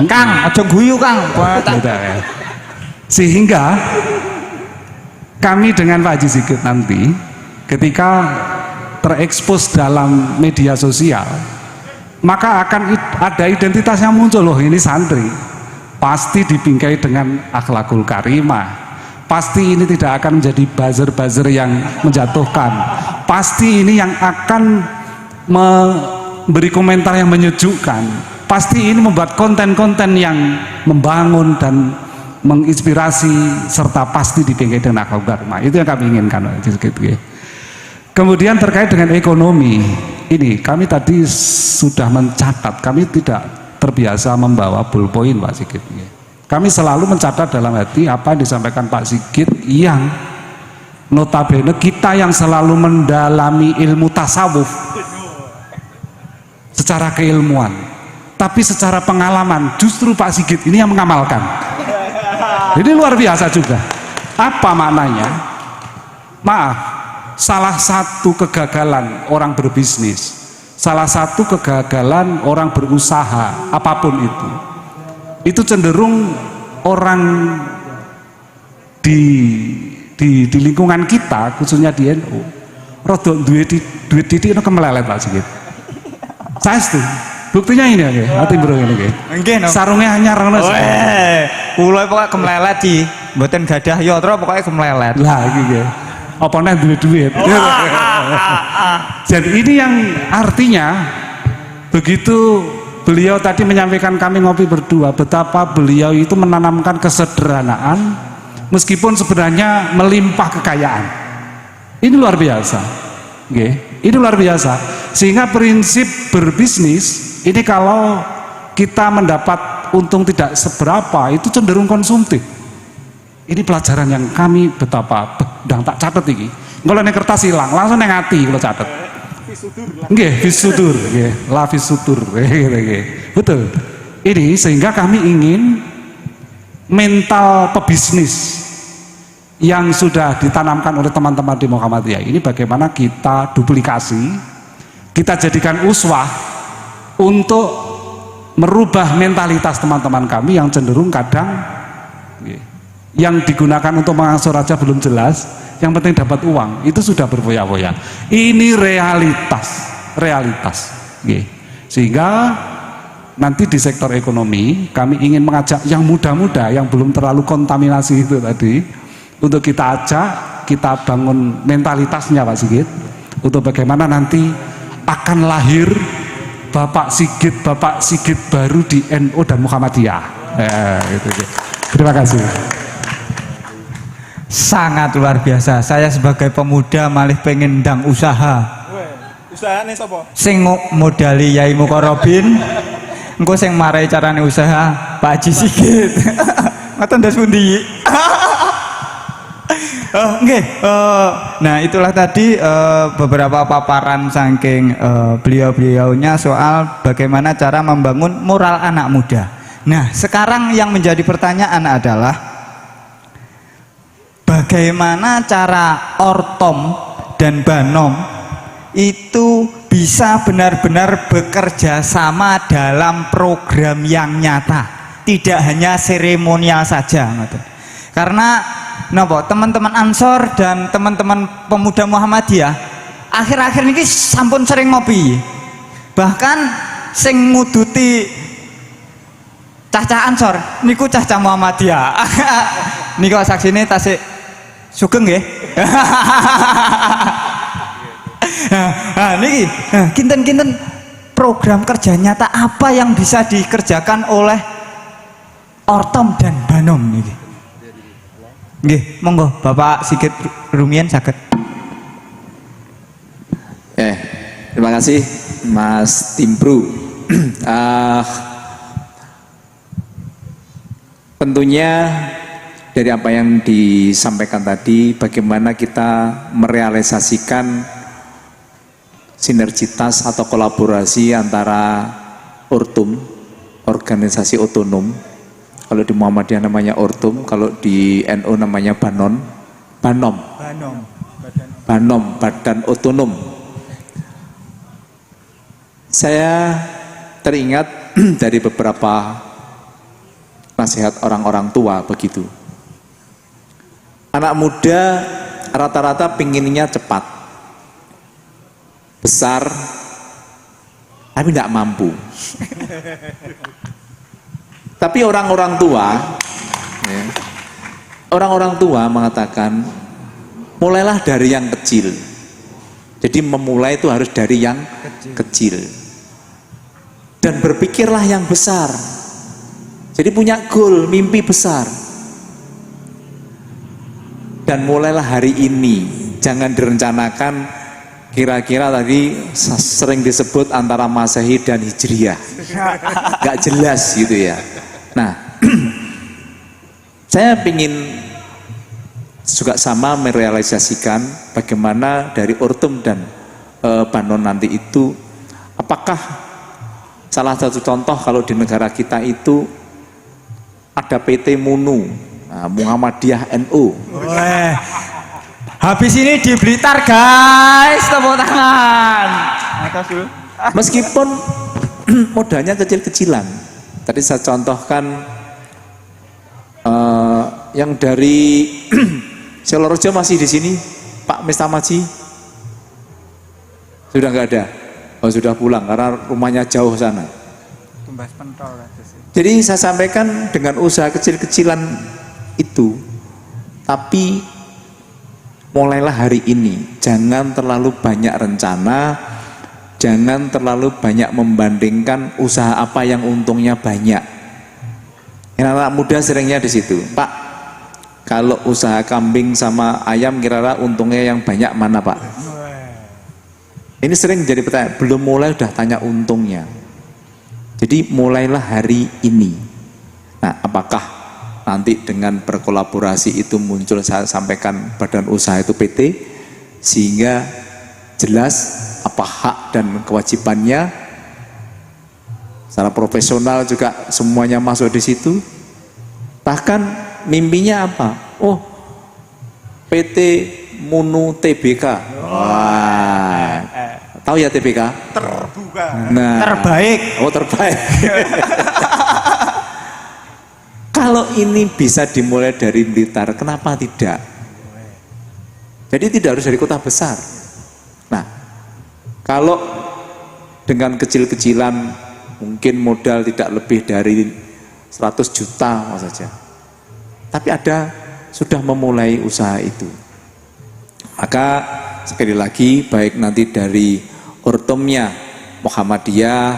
Kang, aja guyu Kang. Sehingga kami dengan Pak Haji Sigit nanti ketika terekspos dalam media sosial, maka akan ada identitas yang muncul, loh ini santri. Pasti dibingkai dengan akhlakul karimah. Pasti ini tidak akan menjadi buzzer-buzzer yang menjatuhkan. Pasti ini yang akan memberi komentar yang menyejukkan. Pasti ini membuat konten-konten yang membangun dan menginspirasi, serta pasti dibingkai dengan akhlakul karimah. Itu yang kami inginkan. Kemudian terkait dengan ekonomi, ini kami tadi sudah mencatat, kami tidak terbiasa membawa ballpoint Pak Sigit. Kami selalu mencatat dalam hati apa yang disampaikan Pak Sigit, yang notabene kita yang selalu mendalami ilmu tasawuf secara keilmuan, tapi secara pengalaman justru Pak Sigit ini yang mengamalkan. Ini luar biasa juga. Apa maknanya? Maaf, salah satu kegagalan orang berbisnis, salah satu kegagalan orang berusaha apapun itu cenderung orang di lingkungan kita, khususnya di NU, rodok duit titik itu kemelelet Pak Sigit. Saya itu buktinya ini ya, hati bro ini. Sarungnya hanya rana. Kulo pokoknya kemelelet sih, mboten gadah yatra pokoknya kemelelet. Lah iki nggih. Apa neh duit-duit. Jadi ini yang artinya begitu beliau tadi menyampaikan kami ngopi berdua, betapa beliau itu menanamkan kesederhanaan meskipun sebenarnya melimpah kekayaan. Ini luar biasa. Oke, ini luar biasa. Sehingga prinsip berbisnis ini kalau kita mendapat untung tidak seberapa itu cenderung konsumtif. Ini pelajaran yang kami betapa bedang tak catat iki. Kalau ning kertas hilang, langsung ning ati kalau catat. Nggih, fisudur, nggih, la fisudur. Betul. Ini sehingga kami ingin mental pebisnis yang sudah ditanamkan oleh teman-teman di Muhammadiyah ini bagaimana kita duplikasi, kita jadikan uswah untuk merubah mentalitas teman-teman kami yang cenderung kadang yang digunakan untuk mengangsur aja belum jelas, yang penting dapat uang, itu sudah berfoya-foya. Ini realitas. Sehingga nanti di sektor ekonomi kami ingin mengajak yang muda-muda yang belum terlalu kontaminasi itu tadi, untuk kita ajak, kita bangun mentalitasnya Pak Sigit, untuk bagaimana nanti akan lahir Bapak Sigit baru di NU dan Muhammadiyah. Gitu. Terima kasih. Sangat luar biasa. Saya sebagai pemuda malih pengen ndang usaha. Usahane sapa? Sing modali Yai Mukarrabin, engko sing marai carane usaha Pak Haji Sigit. Ngoten ndas pundi? Nah itulah tadi beberapa paparan saking beliau-beliaunya soal bagaimana cara membangun moral anak muda. Nah sekarang yang menjadi pertanyaan adalah bagaimana cara Ortom dan Banom itu bisa benar-benar bekerja sama dalam program yang nyata, tidak hanya seremonial saja. Karena teman-teman Ansor dan teman-teman pemuda Muhammadiyah akhir-akhir ini sampun sering ngopi, bahkan sing nguduti cah-cah Ansor niku cah-cah Muhammadiyah. Niku saksine tasik sugeng nggih. Niki kinten-kinten program kerja nyata apa yang bisa dikerjakan oleh Ortom dan Banom niki. Nggih, monggo Bapak Sigit Rumiyin saged. Terima kasih Mas Timbru. Tentunya dari apa yang disampaikan tadi, bagaimana kita merealisasikan sinergitas atau kolaborasi antara Ortum, organisasi otonom, kalau di Muhammadiyah namanya Ortum, kalau di NU namanya Banom, Badan Otonom. Saya teringat dari beberapa nasihat orang-orang tua begitu. Anak muda rata-rata pinginnya cepat, besar, tapi tidak mampu. Tapi orang-orang tua mengatakan, mulailah dari yang kecil. Jadi memulai itu harus dari yang kecil. Dan berpikirlah yang besar. Jadi punya goal, mimpi besar. Dan mulailah hari ini, jangan direncanakan kira-kira tadi sering disebut antara Masehi dan Hijriyah. Gak jelas gitu ya. Nah, saya ingin juga sama merealisasikan bagaimana dari Ortum dan Banom nanti itu, apakah salah satu contoh kalau di negara kita itu ada PT MUNU, Muhammadiyah NU. Habis ini di Blitar guys, tepuk tangan. Meskipun modalnya kecil-kecilan. Tadi saya contohkan yang dari Solorejo masih di sini, Pak Mestamaji sudah nggak ada. Oh sudah pulang karena rumahnya jauh sana. Jadi saya sampaikan dengan usaha kecil-kecilan itu, tapi mulailah hari ini, jangan terlalu banyak rencana, jangan terlalu banyak membandingkan usaha apa yang untungnya banyak. Anak muda seringnya di situ, Pak, kalau usaha kambing sama ayam kira-kira untungnya yang banyak mana, Pak? Ini sering jadi pertanyaan, belum mulai udah tanya untungnya. Jadi mulailah hari ini. Nah, apakah nanti dengan berkolaborasi itu muncul, saya sampaikan badan usaha itu PT, sehingga jelas apa hak dan kewajibannya, secara profesional juga semuanya masuk di situ. Bahkan mimpinya apa? Oh, PT Munu TBK. Wah, tahu ya TBK? Terbuka. Nah, Terbaik. oh terbaik. Kalau ini bisa dimulai dari Blitar, kenapa tidak? Jadi tidak harus dari kota besar. Nah, kalau dengan kecil-kecilan, mungkin modal tidak lebih dari 100 juta saja. Tapi ada sudah memulai usaha itu. Maka sekali lagi, baik nanti dari Ortomnya Muhammadiyah,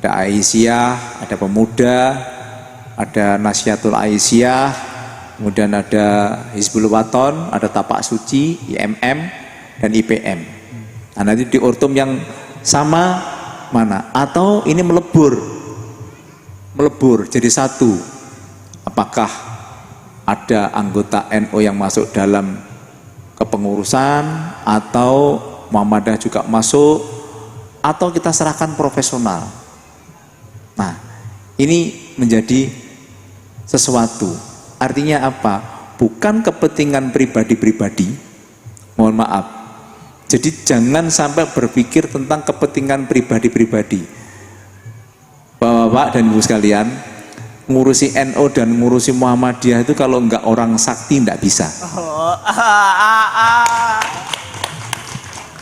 ada Aisyah, ada Pemuda, ada Nasyatul Aisyah, kemudian ada Hizbul Waton, ada Tapak Suci, IMM, dan IPM. Nah, nanti di Ortom yang sama mana? Atau ini melebur jadi satu. Apakah ada anggota NU yang masuk dalam kepengurusan, atau Muhammadiyah juga masuk, atau kita serahkan profesional. Nah, ini menjadi sesuatu. Artinya apa? Bukan kepentingan pribadi-pribadi. Mohon maaf. Jadi jangan sampai berpikir tentang kepentingan pribadi-pribadi. Bapak-bapak dan ibu sekalian, ngurusi NU dan ngurusi Muhammadiyah itu kalau enggak orang sakti enggak bisa.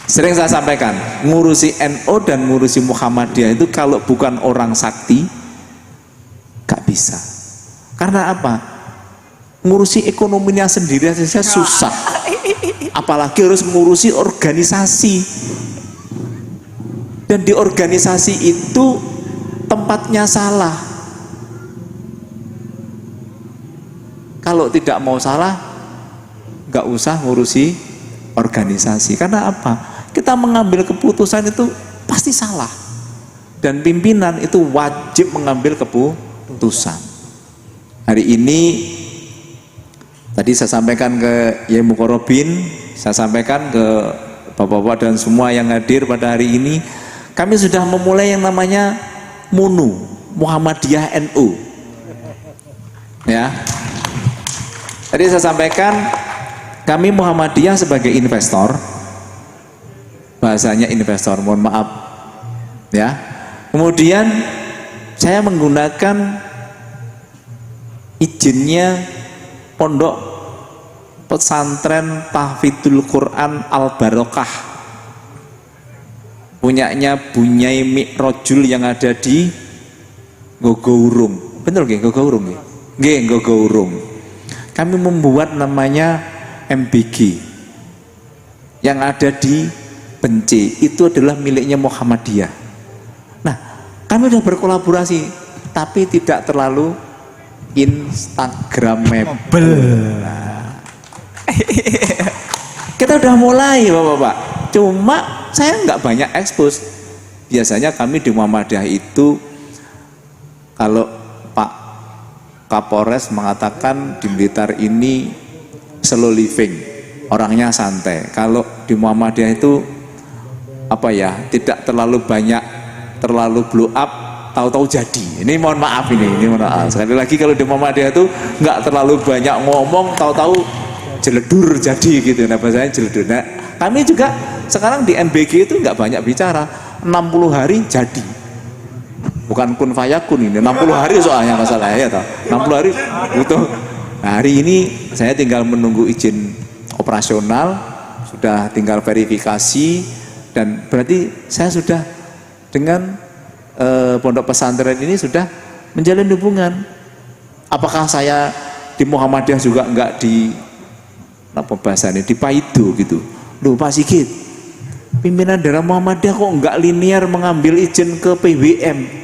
Sering saya sampaikan, ngurusi NU dan ngurusi Muhammadiyah itu kalau bukan orang sakti enggak bisa. Karena apa? Ngurusi ekonominya sendiri saja susah. Apalagi harus ngurusi organisasi. Dan di organisasi itu tempatnya salah. Kalau tidak mau salah, nggak usah ngurusi organisasi. Karena apa? Kita mengambil keputusan itu pasti salah. Dan pimpinan itu wajib mengambil keputusan. Hari ini tadi saya sampaikan ke Yai Mukorobin, saya sampaikan ke bapak-bapak dan semua yang hadir pada hari ini, kami sudah memulai yang namanya MUNU, Muhammadiyah NU. Ya. Tadi saya sampaikan kami Muhammadiyah sebagai investor, bahasanya investor, mohon maaf. Ya. Kemudian saya menggunakan izinnya Pondok Pesantren Tahfidzul Quran Al Barokah, punyanya Bunyai Mi'rajul yang ada di Gogourung. Bener nggih Gogourung nggih? Nggih Gogourung. Kami membuat namanya MBG yang ada di Bence, itu adalah miliknya Muhammadiyah. Nah, kami sudah berkolaborasi tapi tidak terlalu Instagramable. Kita udah mulai bapak-bapak, cuma saya nggak banyak expose. Biasanya kami di Muhammadiyah itu, kalau Pak Kapolres mengatakan di Blitar ini slow living, orangnya santai. Kalau di Muhammadiyah itu apa ya, tidak terlalu banyak, terlalu blow up, tahu-tahu jadi. Ini mohon maaf ini mohon maaf. Sekali lagi kalau di Muhammadiyah itu nggak terlalu banyak ngomong, tahu-tahu jeledur jadi gitu. Nah bahasanya jeledur. Nah kami juga sekarang di MBG itu nggak banyak bicara, 60 hari jadi. Bukan kun fayakun ini, 60 hari soalnya masalahnya ya toh. 60 hari butuh. Nah, hari ini saya tinggal menunggu izin operasional, sudah tinggal verifikasi, dan berarti saya sudah dengan pondok pesantren ini sudah menjalin hubungan. Apakah saya di Muhammadiyah juga enggak apa bahasanya dipaido gitu. Loh Pak Sigit, pimpinan daerah Muhammadiyah kok enggak linear mengambil izin ke PWM?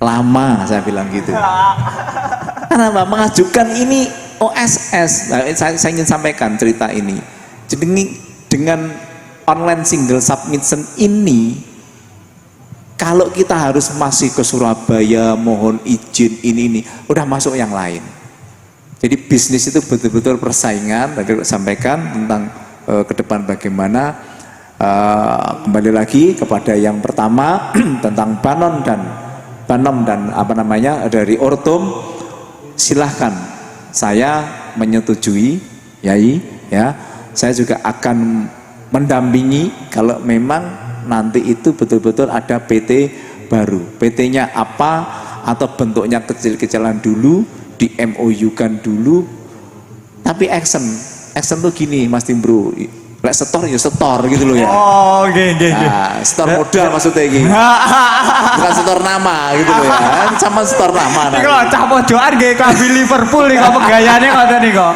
Lama saya bilang gitu. Karena Pak mengajukan ini OSS. Nah, saya ingin sampaikan cerita ini. Jadi dengan online single submission ini, kalau kita harus masih ke Surabaya mohon izin ini udah masuk yang lain. Jadi bisnis itu betul-betul persaingan. Tadi sampaikan tentang ke depan bagaimana, kembali lagi kepada yang pertama tentang Banom dan apa namanya dari Ortum. Silahkan, saya menyetujui Yai ya. Saya juga akan mendampingi kalau memang nanti itu betul-betul ada PT baru. PT-nya apa atau bentuknya kecil-kecilan dulu, di MOU-kan dulu, tapi action tuh gini Mas Timbro, lek setor ya setor gitu loh ya. Oh, nggih. Nah, setor modal maksudnya ini. Bukan setor nama gitu loh ya. Sama setor nama. Niku cah pojokan nggih klambi Liverpool niku pegayane ngoten niku.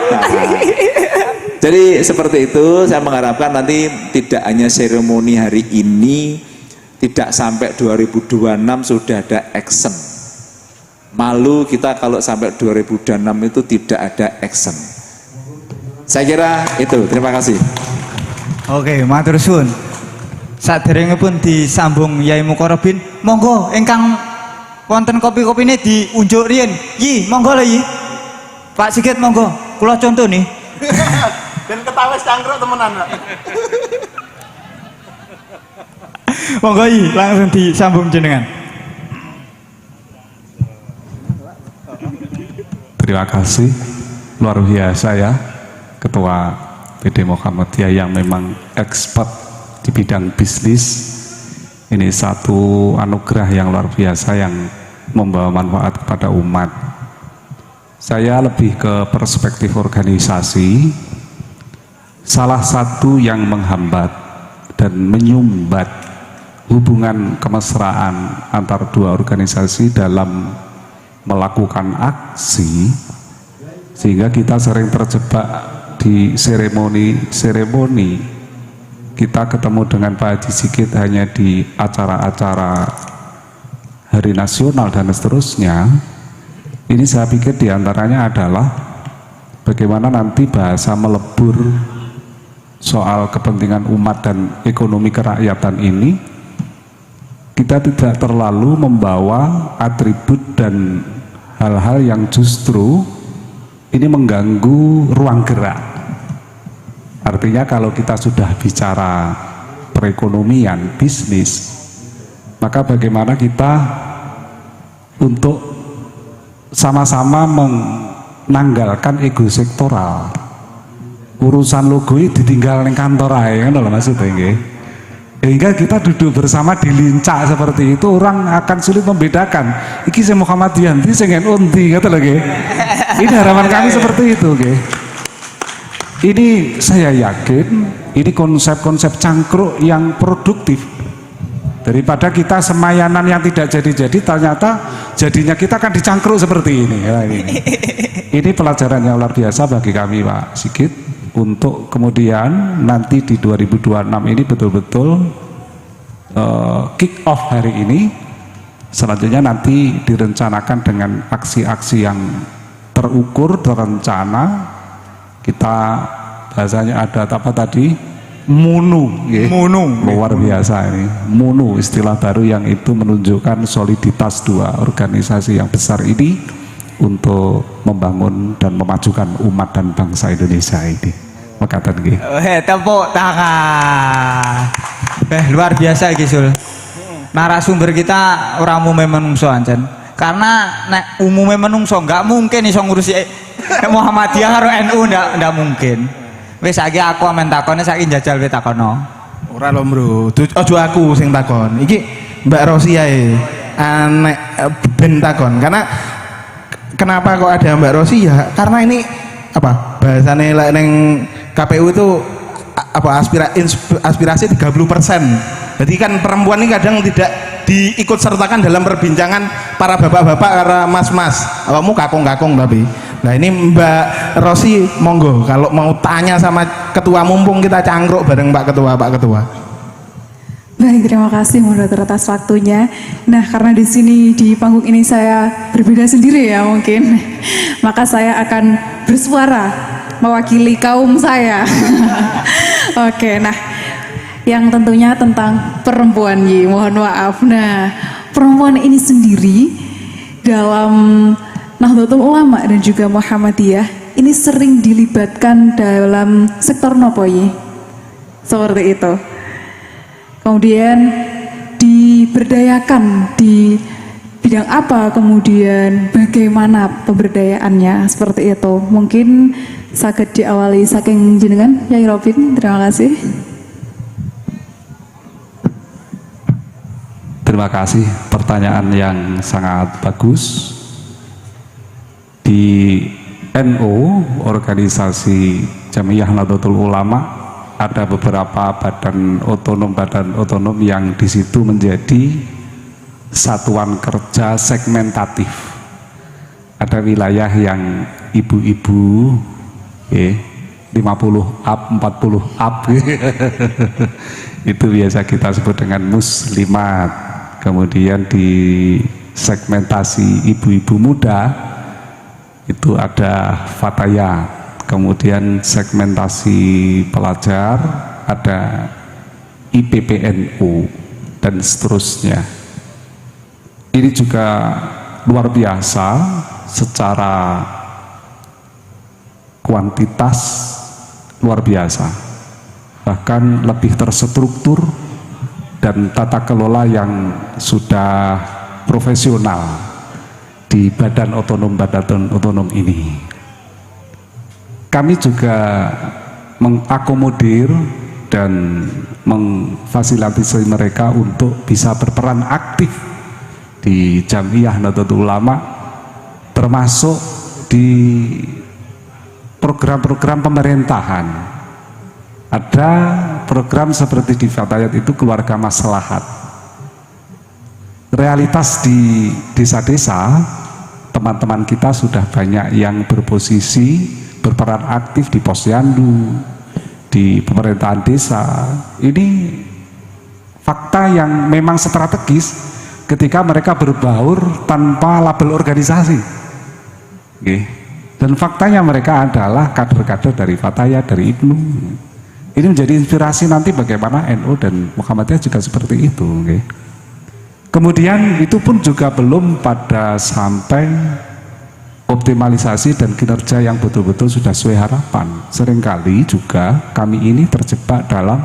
Jadi seperti itu, saya mengharapkan nanti tidak hanya seremoni hari ini, tidak sampai 2026 sudah ada action. Malu kita kalau sampai 2026 itu tidak ada action. Saya kira itu, terima kasih. Oke, matur suwun. Saderengipun disambung Yai Mukarrabin, monggo ingkang wonten kopi-kopine diunjuk riyen. Yi, monggo lho Yi. Pak Sigit monggo, kula contoh nih. Dan ketawes cangkruk temenan. Monggo Yi, langsung disambung jenengan. Terima kasih, luar biasa ya Ketua PD Muhammadiyah yang memang expert di bidang bisnis. Ini satu anugerah yang luar biasa yang membawa manfaat kepada umat. Saya lebih ke perspektif organisasi. Salah satu yang menghambat dan menyumbat hubungan kemesraan antar dua organisasi dalam melakukan aksi, sehingga kita sering terjebak di seremoni. Kita ketemu dengan Pak Haji Sigit hanya di acara-acara hari nasional dan seterusnya. Ini saya pikir diantaranya adalah bagaimana nanti bahasa melebur soal kepentingan umat dan ekonomi kerakyatan ini, kita tidak terlalu membawa atribut dan hal-hal yang justru ini mengganggu ruang gerak. Artinya kalau kita sudah bicara perekonomian, bisnis, maka bagaimana kita untuk sama-sama menanggalkan ego sektoral. Urusan logo ini ditinggal di kantor aja, kan maksudnya nggih. Sehingga kita duduk bersama di lincah seperti itu, orang akan sulit membedakan iki sing Muhammadiyah ndi sing NU ndi, kata lagi. Ini harapan kami seperti itu, nggih. Ini saya yakin ini konsep-konsep cangkruk yang produktif. Daripada kita semayanan yang tidak jadi-jadi, ternyata jadinya kita akan dicangkruk seperti ini. Ya, ini pelajaran yang luar biasa bagi kami Pak Sigit, untuk kemudian nanti di 2026 ini betul-betul kick off hari ini. Selanjutnya nanti direncanakan dengan aksi-aksi yang terukur, terencana. Kita bahasanya ada apa tadi? Munu, ya. Munu. Luar biasa ini. Munu, istilah baru yang itu menunjukkan soliditas dua organisasi yang besar ini untuk membangun dan memajukan umat dan bangsa Indonesia ini. Makatan nggih. Tepuk tangan. Luar biasa iki Sul. Narasumber kita orang umumnya menungso ancen. Karena nek umumnya menungso nggak mungkin iso ngurusi Muhammadiyah karo NU, ndak mungkin. Wis saiki aku amen takone, saiki njajal kowe takono. Ora lho, Bro. Ojo aku sing takon. Iki Mbak Rosi ae. Anek ben takon. Karena kenapa kok ada Mbak Rosi ya? Karena ini apa? Bahasane lek ning KPU itu apa aspirasi 30%. Jadi kan perempuan ini kadang tidak diikut sertakan dalam perbincangan para bapak-bapak, para mas-mas. Awakmu kakung-kakung tapi. Nah ini Mbak Rosi, monggo kalau mau tanya sama ketua, mumpung kita cangkruk bareng Pak Ketua. Baik, terima kasih moderator atas waktunya. Nah, karena di sini di panggung ini saya berbeda sendiri ya mungkin, maka saya akan bersuara mewakili kaum saya. Oke, nah yang tentunya tentang perempuan, mohon maaf. Nah, perempuan ini sendiri dalam Nahdlatul Ulama dan juga Muhammadiyah ini sering dilibatkan dalam sektor nopo seperti itu. Kemudian diberdayakan di bidang apa, kemudian bagaimana pemberdayaannya seperti itu. Mungkin saged diawali saking jenengan Yai Robin. Terima kasih. Terima kasih, pertanyaan yang sangat bagus. Di NU, organisasi Jamiyah Nahdlatul Ulama, ada beberapa badan otonom yang di situ menjadi satuan kerja segmentatif. Ada wilayah yang ibu-ibu 50 up, 40 up itu biasa kita sebut dengan muslimat. Kemudian di segmentasi ibu-ibu muda itu ada fatayat. Kemudian segmentasi pelajar ada IPPNU dan seterusnya. Ini juga luar biasa secara kuantitas, luar biasa, bahkan lebih terstruktur dan tata kelola yang sudah profesional di badan otonom ini. Kami juga mengakomodir dan memfasilitasi mereka untuk bisa berperan aktif di Jamiyah Nahdlatul Ulama, termasuk di program-program pemerintahan. Ada program seperti di Fatayat itu keluarga maslahat. Realitas di desa-desa, teman-teman kita sudah banyak yang berposisi berperan aktif di posyandu, di pemerintahan desa. Ini fakta yang memang strategis ketika mereka berbaur tanpa label organisasi. Dan faktanya mereka adalah kader-kader dari Fatayat, dari Ibnu. Ini menjadi inspirasi nanti bagaimana NU dan Muhammadiyah juga seperti itu. Kemudian itu pun juga belum pada sampai optimalisasi dan kinerja yang betul-betul sudah sesuai harapan. Seringkali juga kami ini terjebak dalam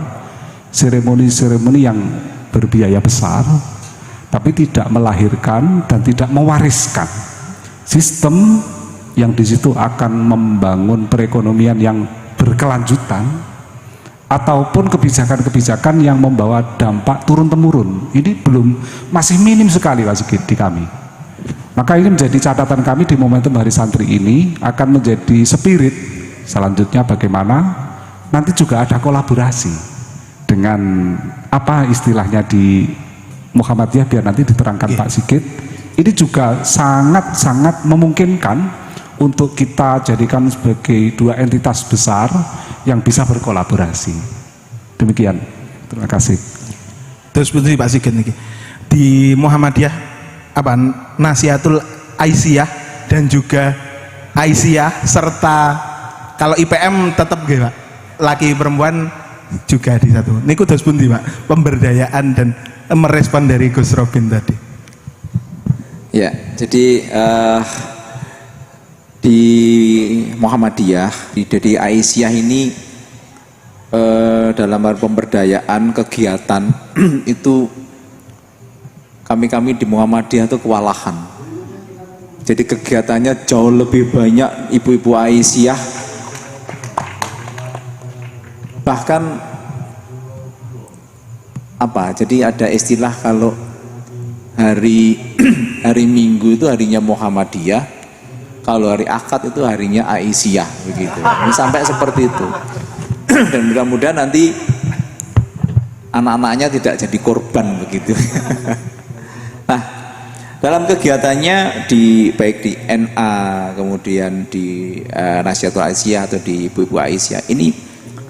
seremoni-seremoni yang berbiaya besar, tapi tidak melahirkan dan tidak mewariskan sistem yang di situ akan membangun perekonomian yang berkelanjutan, ataupun kebijakan-kebijakan yang membawa dampak turun-temurun. Ini masih minim sekali Pak Sigit di kami. Maka ini menjadi catatan kami di momentum Hari Santri ini, akan menjadi spirit selanjutnya bagaimana nanti juga ada kolaborasi dengan apa istilahnya di Muhammadiyah, biar nanti diterangkan Pak Sigit. Ini juga sangat-sangat memungkinkan untuk kita jadikan sebagai dua entitas besar yang bisa berkolaborasi. Demikian, terima kasih. Terus betul Pak Sigit nih, di Muhammadiyah apa Nasihatul Aisyah dan juga Aisyah, serta kalau IPM tetap gitu Pak, laki perempuan juga di satu. Niku terus pundi Pak pemberdayaan dan merespon dari Gus Robin tadi. Ya, jadi di Muhammadiyah, di Aisyah ini dalam hal pemberdayaan kegiatan itu kami di Muhammadiyah itu kewalahan. Jadi kegiatannya jauh lebih banyak ibu-ibu Aisyah. Bahkan jadi ada istilah kalau hari Minggu itu harinya Muhammadiyah, kalau hari Akad itu harinya Aisyah, begitu. Sampai seperti itu. Dan mudah-mudahan nanti anak-anaknya tidak jadi korban begitu. Nah, dalam kegiatannya baik di NA, kemudian di Nasihatul Aisyah atau di Ibu-Ibu Aisyah, ini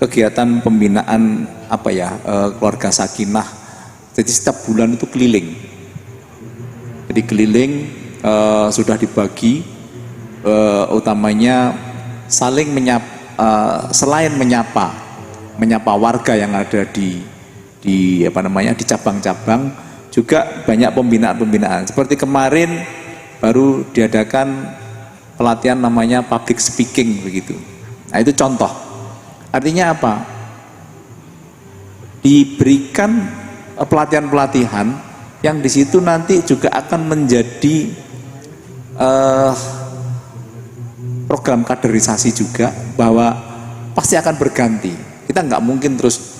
kegiatan pembinaan keluarga sakinah. Jadi setiap bulan itu keliling. Jadi keliling sudah dibagi utamanya saling selain menyapa warga yang ada di cabang-cabang, juga banyak pembinaan. Seperti kemarin baru diadakan pelatihan namanya public speaking begitu. Nah, itu contoh. Artinya apa? Diberikan pelatihan-pelatihan yang di situ nanti juga akan menjadi program kaderisasi juga, bahwa pasti akan berganti. Kita nggak mungkin terus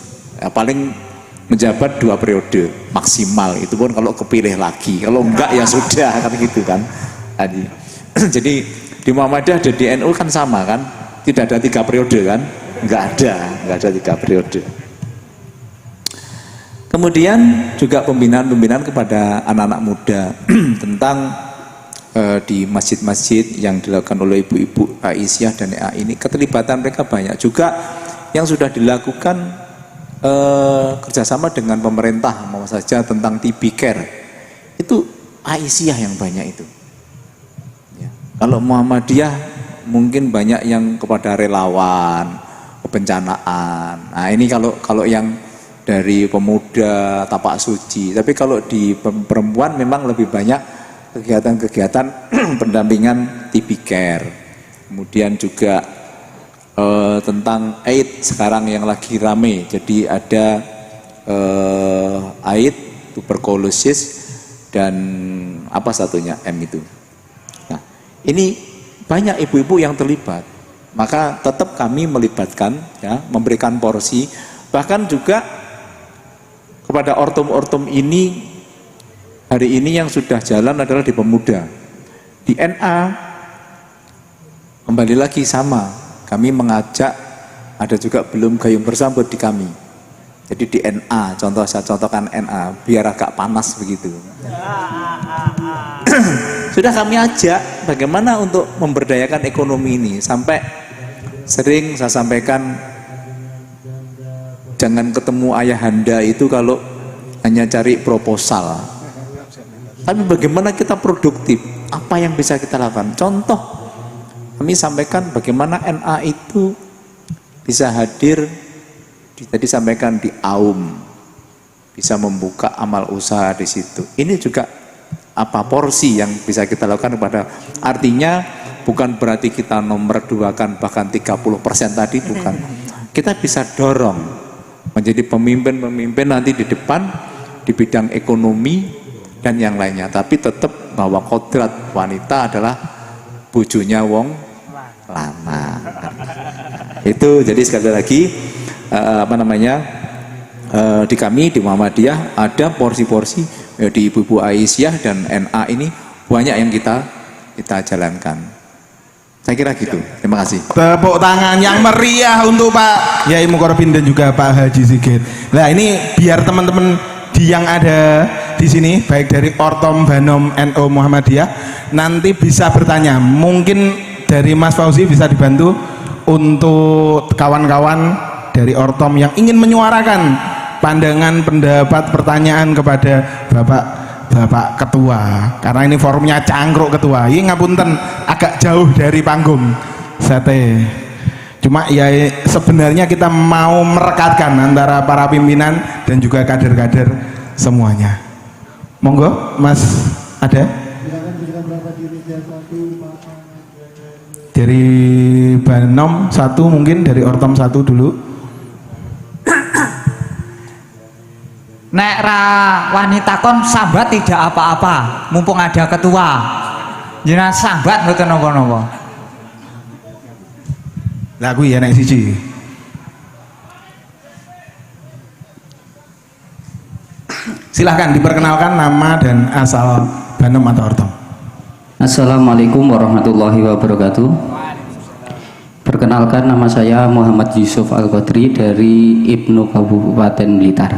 paling menjabat 2 periode maksimal, itu pun kalau kepilih lagi, kalau enggak ya sudah kan gitu kan tadi. Jadi di Muhammadiyah dan di NU kan sama kan, tidak ada 3 periode kan, nggak ada 3 periode. Kemudian juga pembinaan kepada anak-anak muda tentang di masjid-masjid yang dilakukan oleh Ibu-Ibu Aisyah dan NA ini, keterlibatan mereka banyak. Juga yang sudah dilakukan kerjasama dengan pemerintah, mau saja tentang TB Care, itu Aisyah yang banyak itu. Ya. Kalau Muhammadiyah mungkin banyak yang kepada relawan, kebencanaan. Nah ini kalau yang dari pemuda, tapak suci. Tapi kalau di perempuan memang lebih banyak kegiatan-kegiatan pendampingan TB Care. Kemudian juga tentang AIDS sekarang yang lagi rame. Jadi ada AIDS, tuberkulosis, dan apa satunya M itu. Nah, ini banyak ibu-ibu yang terlibat. Maka tetap kami melibatkan, ya, memberikan porsi. Bahkan juga kepada ortum-ortum ini, hari ini yang sudah jalan adalah di pemuda. Di NA kembali lagi sama, kami mengajak, ada juga belum gayung bersambut di kami. Jadi di NA, saya contohkan NA biar agak panas begitu. Sudah kami ajak bagaimana untuk memberdayakan ekonomi ini, sampai sering saya sampaikan, jangan ketemu ayahanda itu kalau hanya cari proposal. Tapi bagaimana kita produktif? Apa yang bisa kita lakukan? Contoh, kami sampaikan bagaimana NA itu bisa hadir, tadi sampaikan di AUM, bisa membuka amal usaha di situ. Ini juga apa porsi yang bisa kita lakukan kepada, artinya bukan berarti kita nomor 2-kan bahkan 30% tadi, bukan. Kita bisa dorong menjadi pemimpin-pemimpin nanti di depan di bidang ekonomi dan yang lainnya, tapi tetap bahwa kodrat wanita adalah bojonya wong lanang. Itu jadi sekali lagi di kami di Muhammadiyah ada porsi-porsi, di Ibu-Ibu Aisyah dan NA ini banyak yang kita jalankan. Saya kira gitu. Terima kasih. Tepuk tangan yang meriah untuk Pak Yai Mukarrabin dan juga Pak Haji Sigit. Nah ini biar teman-teman yang ada di sini, baik dari Ortom, Banom, NU, Muhammadiyah, nanti bisa bertanya. Mungkin dari Mas Fauzi bisa dibantu untuk kawan-kawan dari Ortom yang ingin menyuarakan pandangan, pendapat, pertanyaan kepada Bapak Ketua, karena ini forumnya cangkruk Ketua. Ini ngapunten agak jauh dari panggung sate. Cuma ya sebenarnya kita mau merekatkan antara para pimpinan dan juga kader-kader semuanya. Monggo Mas, ada? Dari Banom 1 mungkin, dari Ortom 1 dulu. Nek ra wanita kon sambat tidak apa-apa, mumpung ada ketua. Jenengan sambat mboten napa-napa. Lah kuwi ya nek siji. Silahkan diperkenalkan nama dan asal Banom atau Ortom. Assalamualaikum warahmatullahi wabarakatuh. Perkenalkan, nama saya Muhammad Yusuf Al-Qadri dari Ibnu Kabupaten Blitar.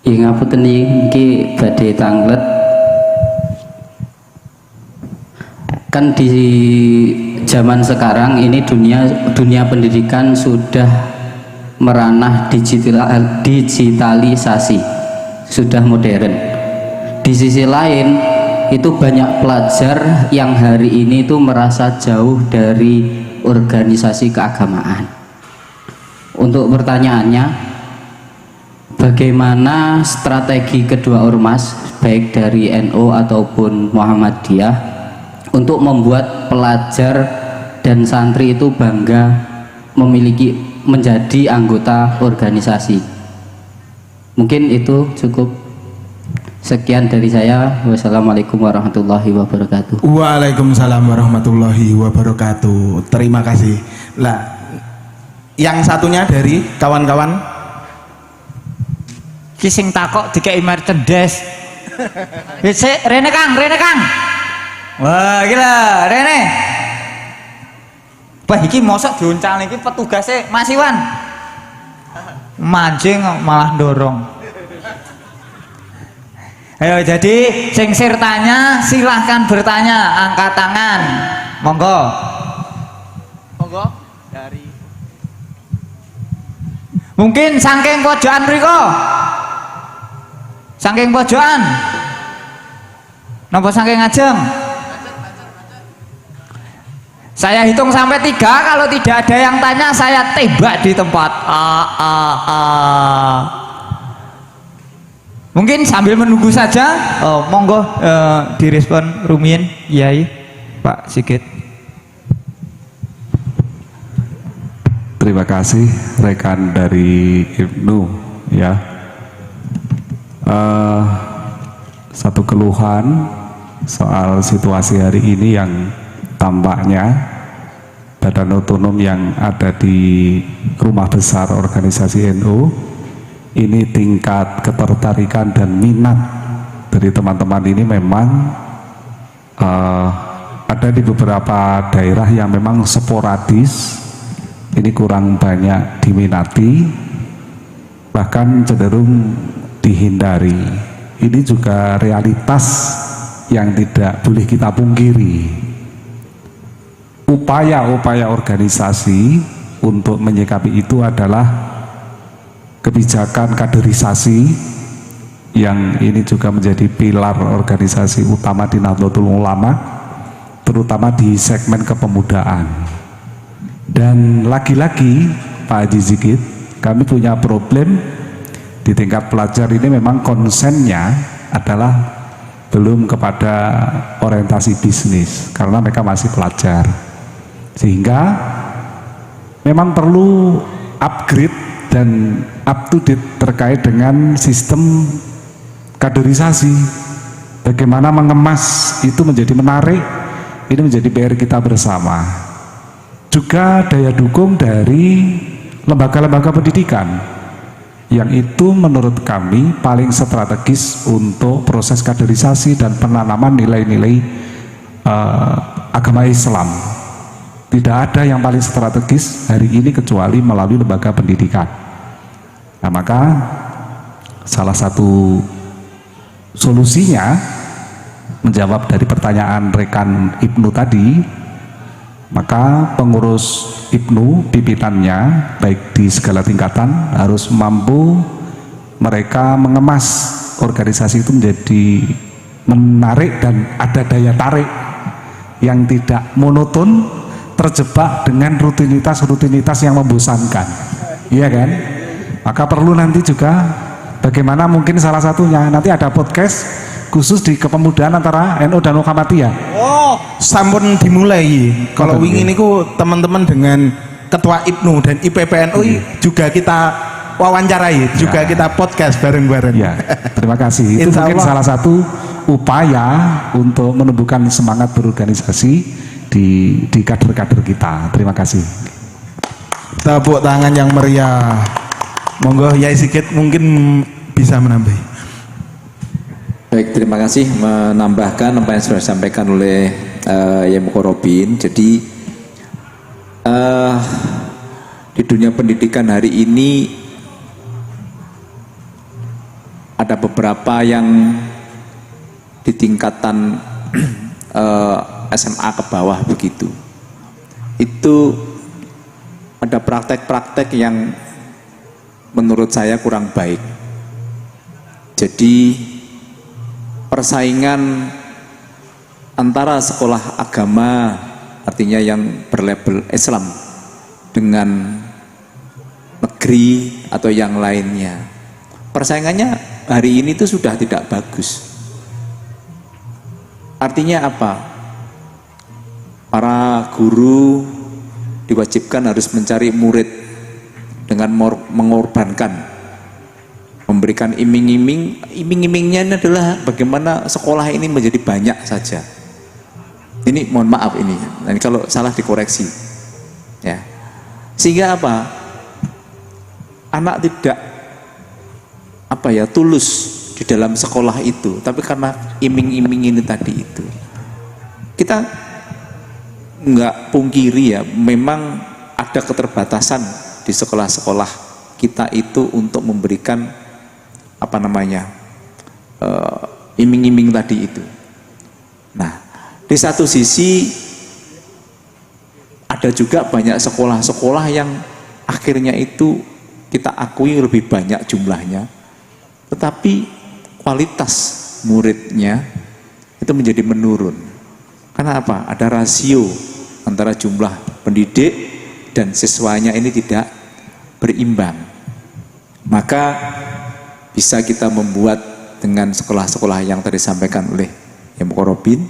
Ya ngapunten niki badhe tanglet. Kan di zaman sekarang ini dunia pendidikan sudah meranah digitalisasi, sudah modern. Di sisi lain itu banyak pelajar yang hari ini itu merasa jauh dari organisasi keagamaan. Untuk pertanyaannya, bagaimana strategi kedua ormas baik dari NU ataupun Muhammadiyah untuk membuat pelajar dan santri itu bangga menjadi anggota organisasi? Mungkin itu cukup. Sekian dari saya. Wassalamualaikum warahmatullahi wabarakatuh. Waalaikumsalam warahmatullahi wabarakatuh. Terima kasih. Lah, yang satunya dari kawan-kawan Ki sing takok dikei merchandise. Rene Kang. Wah, gila, Rene. Wah, iki mosok diuncal iki petugasnya Mas Iwan. Mancing malah dorong. Ayo, jadi sing sir tanya silahkan bertanya, angkat tangan. Monggo. Dari mungkin saking pojokan mriko. Saking pojokan. Napa saking ajeng? Saya hitung sampai 3, kalau tidak ada yang tanya saya tembak di tempat. Mungkin sambil menunggu saja. Monggo direspon Rumin, Yai, Pak Sigit. Terima kasih rekan dari Ibnu ya. Satu keluhan soal situasi hari ini yang tampaknya badan otonom yang ada di rumah besar organisasi NU ini tingkat ketertarikan dan minat dari teman-teman ini memang ada di beberapa daerah yang memang sporadis, ini kurang banyak diminati, bahkan cenderung dihindari. Ini juga realitas yang tidak boleh kita pungkiri. Upaya-upaya organisasi untuk menyikapi itu adalah kebijakan kaderisasi yang ini juga menjadi pilar organisasi utama di Nahdlatul Ulama, terutama di segmen kepemudaan. Dan lagi-lagi Pak Haji Zikid, kami punya problem di tingkat pelajar ini, memang konsennya adalah belum kepada orientasi bisnis karena mereka masih pelajar, sehingga memang perlu upgrade dan up to date terkait dengan sistem kaderisasi. Bagaimana mengemas itu menjadi menarik, ini menjadi PR kita bersama. Juga daya dukung dari lembaga-lembaga pendidikan yang itu menurut kami paling strategis untuk proses kaderisasi dan penanaman nilai-nilai agama Islam. Tidak ada yang paling strategis hari ini kecuali melalui lembaga pendidikan. Nah, maka salah satu solusinya menjawab dari pertanyaan rekan Ibnu tadi, maka pengurus Ibnu pipitannya baik di segala tingkatan harus mampu mereka mengemas organisasi itu menjadi menarik dan ada daya tarik yang tidak monoton, terjebak dengan rutinitas yang membosankan, iya kan? Maka perlu nanti juga bagaimana mungkin salah satunya nanti ada podcast khusus di kepemudaan antara NU dan Muhammadiyah. Oh, sampun dimulai. Kalau wingi niku teman-teman dengan Ketua Ibnu dan IPPNU juga kita wawancarai, juga kita podcast bareng-bareng. Ya, terima kasih. Itu mungkin salah satu upaya untuk menumbuhkan semangat berorganisasi di kader-kader kita. Terima kasih. Tepuk tangan yang meriah. Monggo Yai Sigit mungkin bisa menambah. Baik, terima kasih menambahkan apa yang sudah disampaikan oleh Yai Mukorobin. Jadi di dunia pendidikan hari ini ada beberapa yang di tingkatan SMA ke bawah begitu. Itu ada praktek-praktek yang menurut saya kurang baik. Jadi persaingan antara sekolah agama, artinya yang berlabel Islam, dengan negeri atau yang lainnya, persaingannya hari ini itu sudah tidak bagus. Artinya apa? Para guru diwajibkan harus mencari murid dengan mengorbankan, memberikan iming-iming. Iming-imingnya ini adalah bagaimana sekolah ini menjadi banyak saja. Ini mohon maaf ini, dan kalau salah dikoreksi ya. Sehingga apa? Anak tidak tulus di dalam sekolah itu, tapi karena iming-iming ini tadi itu. Kita nggak pungkiri ya, memang ada keterbatasan di sekolah-sekolah kita itu untuk memberikan iming-iming tadi itu. Nah, di satu sisi ada juga banyak sekolah-sekolah yang akhirnya itu kita akui lebih banyak jumlahnya, tetapi kualitas muridnya itu menjadi menurun. Karena apa? Ada rasio antara jumlah pendidik dan siswanya ini tidak berimbang. Maka bisa kita membuat dengan sekolah-sekolah yang tadi disampaikan oleh Yang Mukorobin,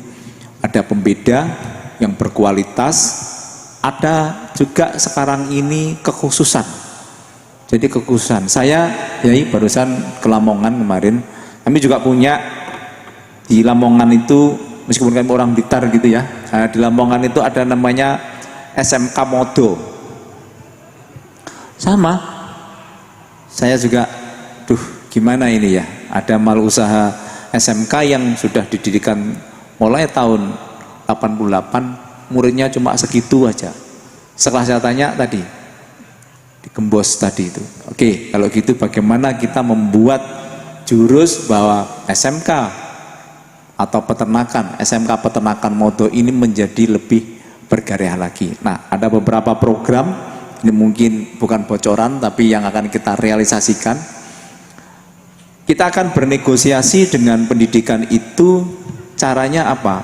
ada pembeda yang berkualitas, ada juga sekarang ini kekhususan. Jadi kekhususan, saya barusan ke Lamongan kemarin, kami juga punya di Lamongan itu, meskipun kami orang Blitar gitu ya, di Lamongan itu ada namanya SMK Modo. Sama, saya juga, gimana ini ya, ada mal usaha SMK yang sudah didirikan mulai tahun 88, muridnya cuma segitu aja. Setelah saya tanya tadi, di Gembos tadi itu, oke, kalau gitu bagaimana kita membuat jurus bahwa SMK atau peternakan, SMK peternakan Modo ini menjadi lebih bergairah lagi. Nah, ada beberapa program, ini mungkin bukan bocoran, tapi yang akan kita realisasikan. Kita akan bernegosiasi dengan pendidikan itu, caranya apa?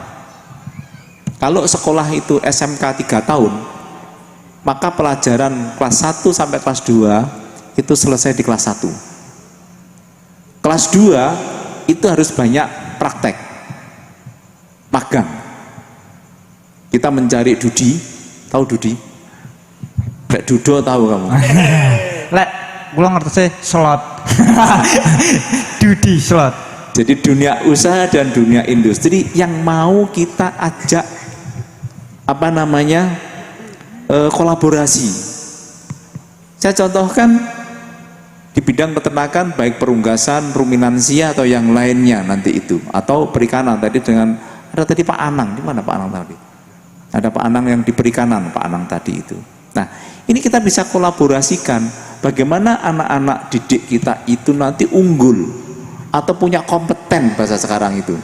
Kalau sekolah itu SMK 3 tahun, maka pelajaran kelas 1 sampai kelas 2 itu selesai di kelas 1. Kelas 2 itu harus banyak praktek, magang. Kita mencari Dudi, tahu Dudi? Lek Dudo tahu kamu? Lek, kula ngerti slot. Dudi slot. Jadi dunia usaha dan dunia industri yang mau kita ajak kolaborasi. Saya contohkan di bidang peternakan, baik perunggasan, ruminansia atau yang lainnya nanti itu, atau perikanan tadi dengan ada tadi Pak Anang, di mana Pak Anang tadi? Ada Pak Anang yang di perikanan, Pak Anang tadi itu. Nah, ini kita bisa kolaborasikan bagaimana anak-anak didik kita itu nanti unggul atau punya kompeten bahasa sekarang itu.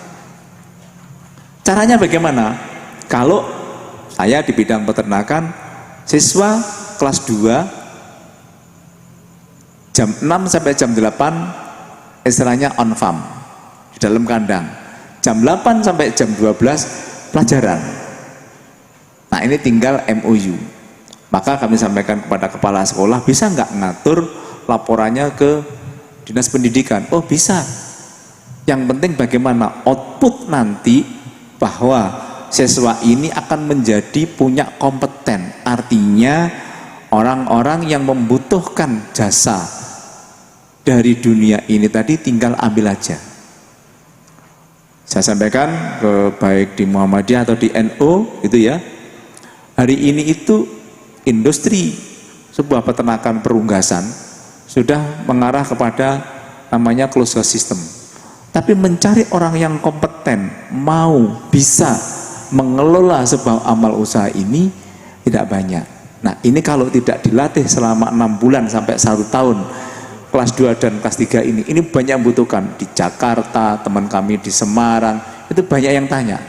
Caranya bagaimana? Kalau saya di bidang peternakan, siswa kelas 2 jam 6 sampai jam 8 istilahnya on farm di dalam kandang. Jam 8 sampai jam 12 pelajaran. Nah, ini tinggal MOU. Maka kami sampaikan kepada kepala sekolah, bisa nggak ngatur laporannya ke dinas pendidikan? Oh bisa. Yang penting bagaimana output nanti bahwa siswa ini akan menjadi punya kompeten. Artinya orang-orang yang membutuhkan jasa dari dunia ini tadi tinggal ambil aja. Saya sampaikan ke baik di Muhammadiyah atau di NU itu ya. Hari ini itu industri sebuah peternakan perunggasan sudah mengarah kepada namanya closed system. Tapi mencari orang yang kompeten, mau bisa mengelola sebuah amal usaha ini tidak banyak. Nah, ini kalau tidak dilatih selama 6 bulan sampai 1 tahun kelas 2 dan kelas 3 ini banyak yang membutuhkan. Di Jakarta, teman kami di Semarang, itu banyak yang tanya.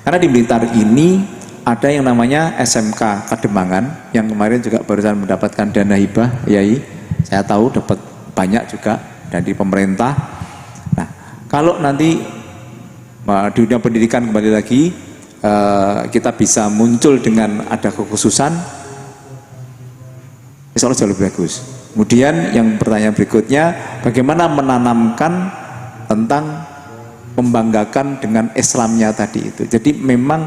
Karena di Blitar ini ada yang namanya SMK Kademangan, yang kemarin juga barusan mendapatkan dana hibah, Yai. Saya tahu dapat banyak juga dari pemerintah. Nah, kalau nanti di dunia pendidikan kembali lagi, kita bisa muncul dengan ada kekhususan, insya Allah jauh lebih bagus. Kemudian yang pertanyaan berikutnya, bagaimana menanamkan tentang membanggakan dengan Islamnya tadi itu. Jadi memang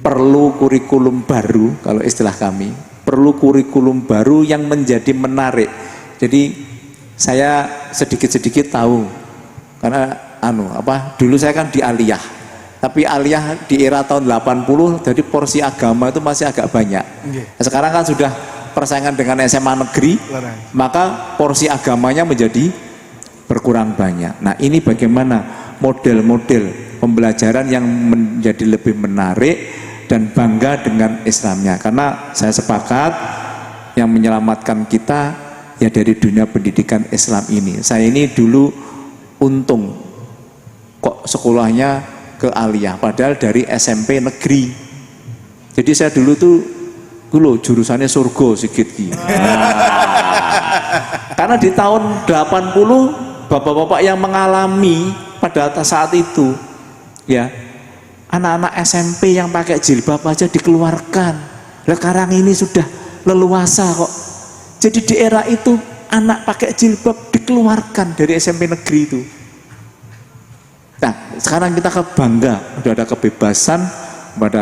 perlu kurikulum baru, kalau istilah kami, perlu kurikulum baru yang menjadi menarik. Jadi saya sedikit-sedikit tahu, karena dulu saya kan di aliyah, tapi aliyah di era tahun 80, jadi porsi agama itu masih agak banyak. Sekarang kan sudah persaingan dengan SMA negeri, maka porsi agamanya menjadi berkurang banyak. Nah, ini bagaimana model-model pembelajaran yang menjadi lebih menarik dan bangga dengan Islamnya. Karena saya sepakat yang menyelamatkan kita ya dari dunia pendidikan Islam ini. Saya ini dulu untung kok sekolahnya ke aliyah, padahal dari SMP negeri. Jadi saya dulu tuh jurusannya surga sikit gitu. Karena di tahun 80 bapak-bapak yang mengalami pada saat itu, ya, anak-anak SMP yang pakai jilbab aja dikeluarkan. Sekarang ini sudah leluasa kok. Jadi di era itu anak pakai jilbab dikeluarkan dari SMP negeri itu. Nah, sekarang kita bangga, sudah ada kebebasan pada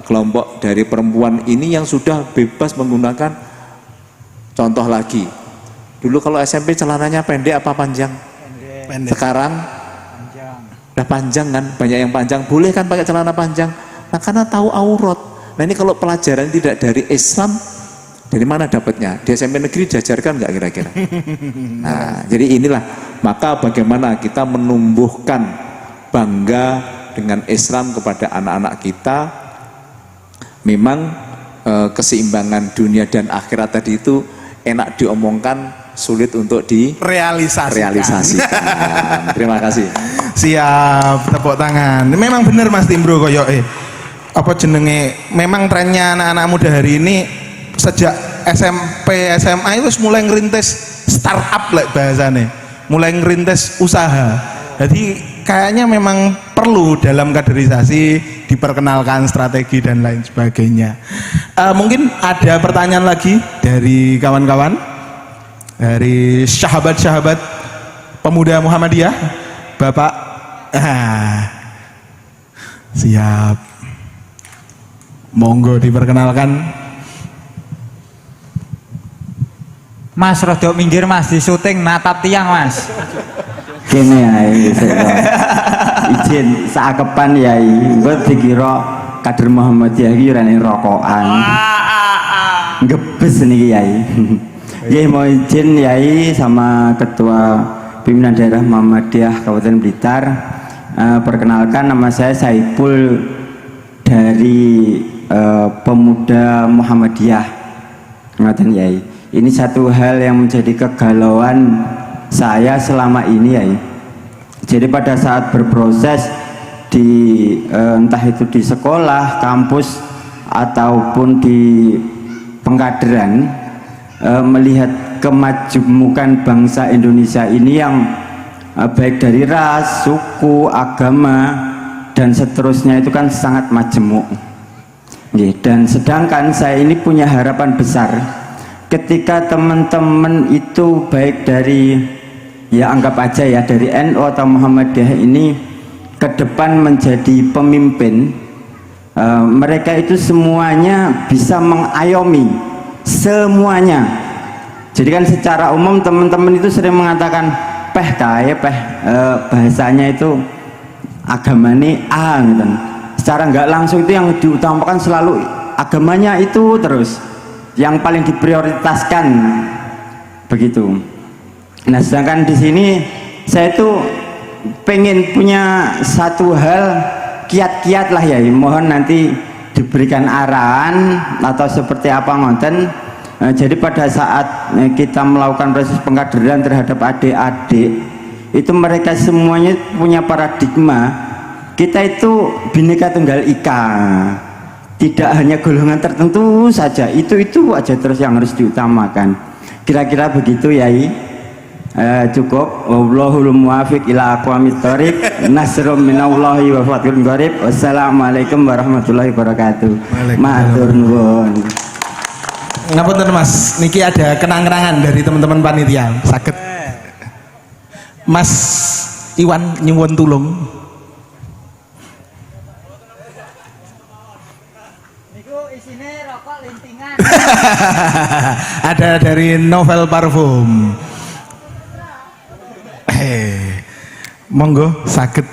kelompok dari perempuan ini yang sudah bebas menggunakan. Contoh lagi, dulu kalau SMP celananya pendek apa panjang? Pendek. Sekarang udah panjang kan, banyak yang panjang, boleh kan pakai celana panjang. Nah, karena tahu aurat. Nah, ini kalau pelajaran tidak dari Islam, dari mana dapatnya? Di SMP negeri diajarkan nggak kira-kira? Nah, jadi inilah, maka bagaimana kita menumbuhkan bangga dengan Islam kepada anak-anak kita. Memang keseimbangan dunia dan akhirat tadi itu enak diomongkan, sulit untuk direalisasikan. Terima kasih. Siap, tepuk tangan. Memang benar Mas Timbro koyo apa jenenge, memang trennya anak-anak muda hari ini sejak SMP, SMA itu mulai ngerintis startup lah bahasanya, mulai ngerintis usaha. Jadi kayaknya memang perlu dalam kaderisasi diperkenalkan strategi dan lain sebagainya. Mungkin ada pertanyaan lagi dari kawan-kawan, dari sahabat-sahabat pemuda Muhammadiyah, Bapak. Siap, monggo diperkenalkan. Mas, rodok minggir Mas, di syuting natap tiang Mas. Kene ae izin sakepan Yai, gue dikira kader Muhammadiyah iki ora rokokan. Ngebes niki Yai. Nggih mau izin Yai sama ketua pimpinan daerah Muhammadiyah Kabupaten Blitar. Perkenalkan, nama saya Saipul dari pemuda Muhammadiyah. Ngoten Yai. Ini satu hal yang menjadi kegalauan saya selama ini ya. Jadi pada saat berproses di entah itu di sekolah, kampus ataupun di pengkaderan, melihat kemajemukan bangsa Indonesia ini yang baik dari ras, suku, agama dan seterusnya itu kan sangat majemuk. Dan sedangkan saya ini punya harapan besar ketika teman-teman itu baik dari, ya anggap aja ya, dari NU atau Muhammadiyah ini ke depan menjadi pemimpin, mereka itu semuanya bisa mengayomi semuanya. Jadi kan secara umum teman-teman itu sering mengatakan bahasanya itu agama ini gitu. Secara nggak langsung itu yang diutamakan selalu agamanya itu terus yang paling diprioritaskan begitu. Nah, sedangkan di sini saya itu pengen punya satu hal kiat-kiat lah ya, mohon nanti diberikan arahan atau seperti apa ngonten Jadi pada saat kita melakukan proses pengkaderan terhadap adik-adik, itu mereka semuanya punya paradigma kita itu Bhinneka Tunggal Ika, tidak hanya golongan tertentu saja, itu aja terus yang harus diutamakan. Kira-kira begitu Yai. Cukup. Wallahul muwaffiq ila aqwamit thoriq. Nasrum minallahi wa fathun qarib. Wassalamualaikum warahmatullahi wabarakatuh. Matur nuwun. Ngapunten Mas, niki ada kenang-kenangan dari teman-teman panitia. Saged Mas Iwan nyuwun tulung. Niku isine rokok lintingan. Ada dari Novel Parfum. Monggo saged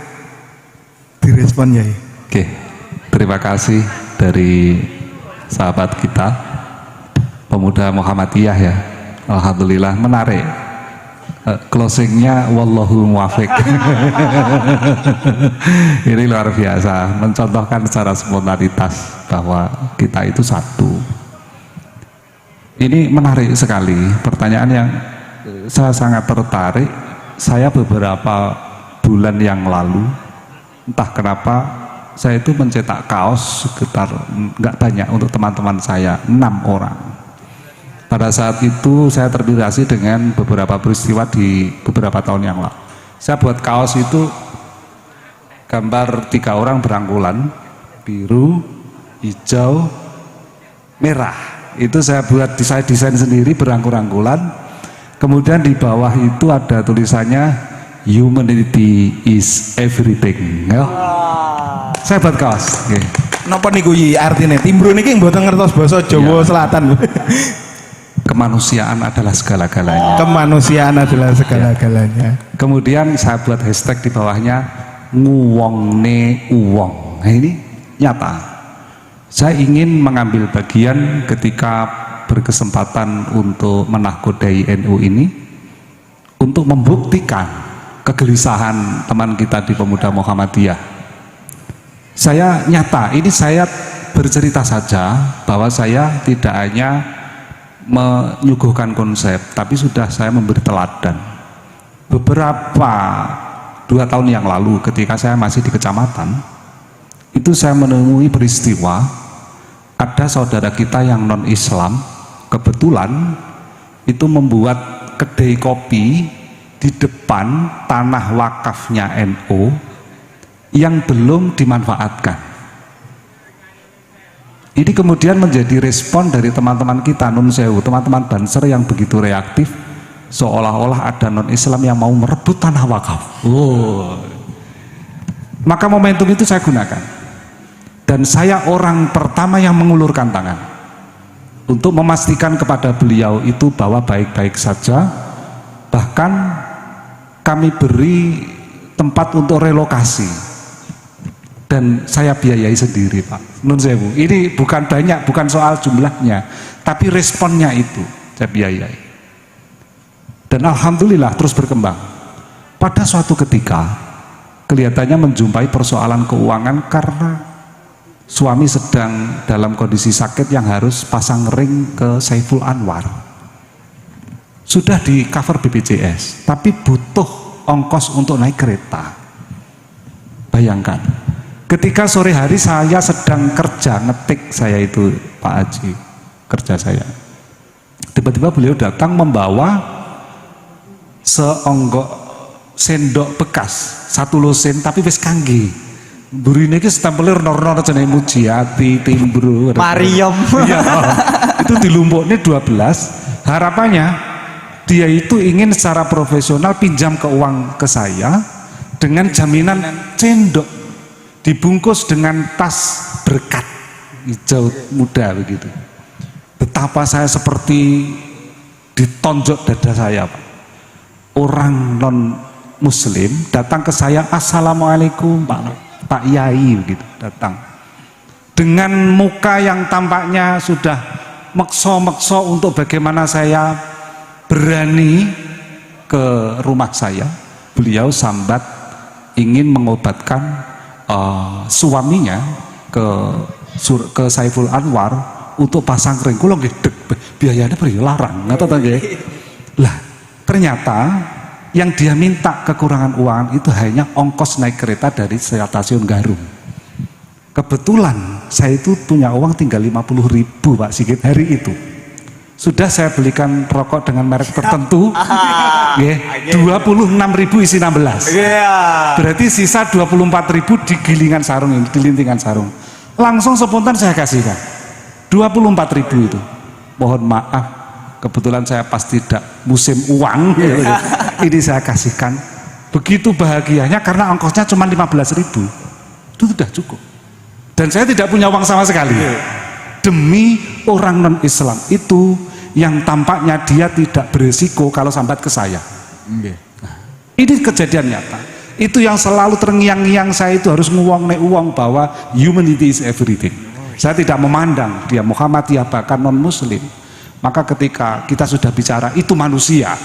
direspon Yai. Oke, terima kasih dari sahabat kita pemuda Muhammadiyah ya. Alhamdulillah menarik. Closingnya wallahu muwaffiq. Ini luar biasa, mencontohkan secara spontanitas bahwa kita itu satu. Ini menarik sekali, pertanyaan yang saya sangat tertarik. Saya beberapa bulan yang lalu, entah kenapa saya itu mencetak kaos sekitar nggak banyak untuk teman-teman saya, 6 orang. Pada saat itu saya terinspirasi dengan beberapa peristiwa di beberapa tahun yang lalu. Saya buat kaos itu gambar 3 orang berangkulan, biru, hijau, merah. Itu saya buat, saya desain sendiri berangkul-angkulan. Kemudian di bawah itu ada tulisannya humanity is everything. Ya. Saya buat kaos. Okay. Napa niku yi artine? Timbro niki mboten ngertos basa Jawa Selatan. Kemanusiaan adalah segala-galanya. Kemanusiaan adalah segala-galanya. Kemudian saya buat hashtag di bawahnya nguwongne uwong. Nah, ini nyata. Saya ingin mengambil bagian ketika berkesempatan untuk menahkodai NU ini untuk membuktikan kegelisahan teman kita di Pemuda Muhammadiyah. Saya nyata, ini saya bercerita saja bahwa saya tidak hanya menyuguhkan konsep, tapi sudah saya memberi teladan. Beberapa 2 tahun yang lalu ketika saya masih di kecamatan, itu saya menemui peristiwa ada saudara kita yang non-Islam kebetulan itu membuat kedai kopi di depan tanah wakafnya NU yang belum dimanfaatkan. Ini kemudian menjadi respon dari teman-teman kita Nun Sewu, teman-teman Banser yang begitu reaktif, seolah-olah ada non-Islam yang mau merebut tanah wakaf. Maka momentum itu saya gunakan, dan saya orang pertama yang mengulurkan tangan untuk memastikan kepada beliau itu bahwa baik-baik saja. Bahkan kami beri tempat untuk relokasi dan saya biayai sendiri Pak. Nun sewu, ini bukan banyak, bukan soal jumlahnya, tapi responnya itu saya biayai. Dan alhamdulillah terus berkembang. Pada suatu ketika kelihatannya menjumpai persoalan keuangan karena suami sedang dalam kondisi sakit yang harus pasang ring ke Saiful Anwar. Sudah di cover BPJS, tapi butuh ongkos untuk naik kereta. Bayangkan, ketika sore hari saya sedang kerja ngetik, saya itu Pak Haji, kerja saya. Tiba-tiba beliau datang membawa seonggok sendok bekas, 1 losen tapi wis kangge. Burine iki stempelnya nor-nor jenenge Mujiati, Timbro, Mariam. Iya, itu dilumpuknya 12. Harapannya dia itu ingin secara profesional pinjam ke uang ke saya dengan jaminan cendok dibungkus dengan tas berkat hijau muda begitu. Betapa saya seperti ditonjok dada saya, Pak. Orang non muslim datang ke saya, assalamualaikum Pak Yai, begitu datang dengan muka yang tampaknya sudah mekso-mekso untuk bagaimana saya berani ke rumah saya. Beliau sambat ingin mengobatkan suaminya ke Saiful Anwar untuk pasang ring kula nggih deg biayanya beri larang ngoten to nggih. Lah ternyata yang dia minta kekurangan uang itu hanya ongkos naik kereta dari stasiun Garung. Kebetulan saya itu punya uang tinggal 50.000 Pak Sigit hari itu. Sudah saya belikan rokok dengan merek tertentu, nggih, 26.000 isi 16. Berarti sisa 24.000 di gilingan sarung ini, di lintingan sarung. Langsung spontan saya kasihkan 24.000 itu. Mohon maaf, kebetulan saya pas tidak musim uang, ini saya kasihkan. Begitu bahagianya karena ongkosnya cuma 15.000, itu sudah cukup. Dan saya tidak punya uang sama sekali. Demi orang non-Islam itu yang tampaknya dia tidak berisiko kalau sambat ke saya. Nah, ini kejadian nyata. Itu yang selalu terngiang-ngiang saya itu harus nguwong bahwa humanity is everything. Saya tidak memandang dia Muhammadiyah bahkan non-Muslim. Maka ketika kita sudah bicara itu manusia,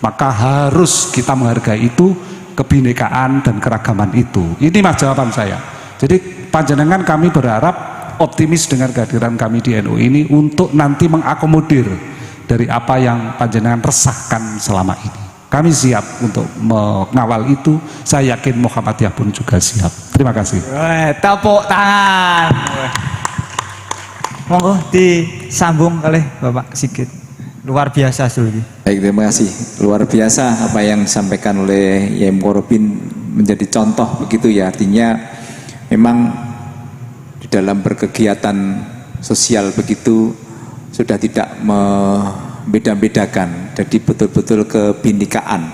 maka harus kita menghargai itu, kebinekaan dan keragaman itu. Ini mas jawaban saya. Jadi panjenengan kami berharap optimis dengan kehadiran kami di NU ini untuk nanti mengakomodir dari apa yang panjenengan resahkan selama ini. Kami siap untuk mengawal itu. Saya yakin Muhammadiyah pun juga siap. Terima kasih. Tepuk tangan. Monggo disambung oleh Bapak Sigit. Luar biasa Sulwi. Baik, terima kasih. Luar biasa apa yang disampaikan oleh Yai Muqarrabin, menjadi contoh begitu ya. Artinya memang dalam berkegiatan sosial begitu sudah tidak membeda-bedakan, jadi betul-betul kebinekaan.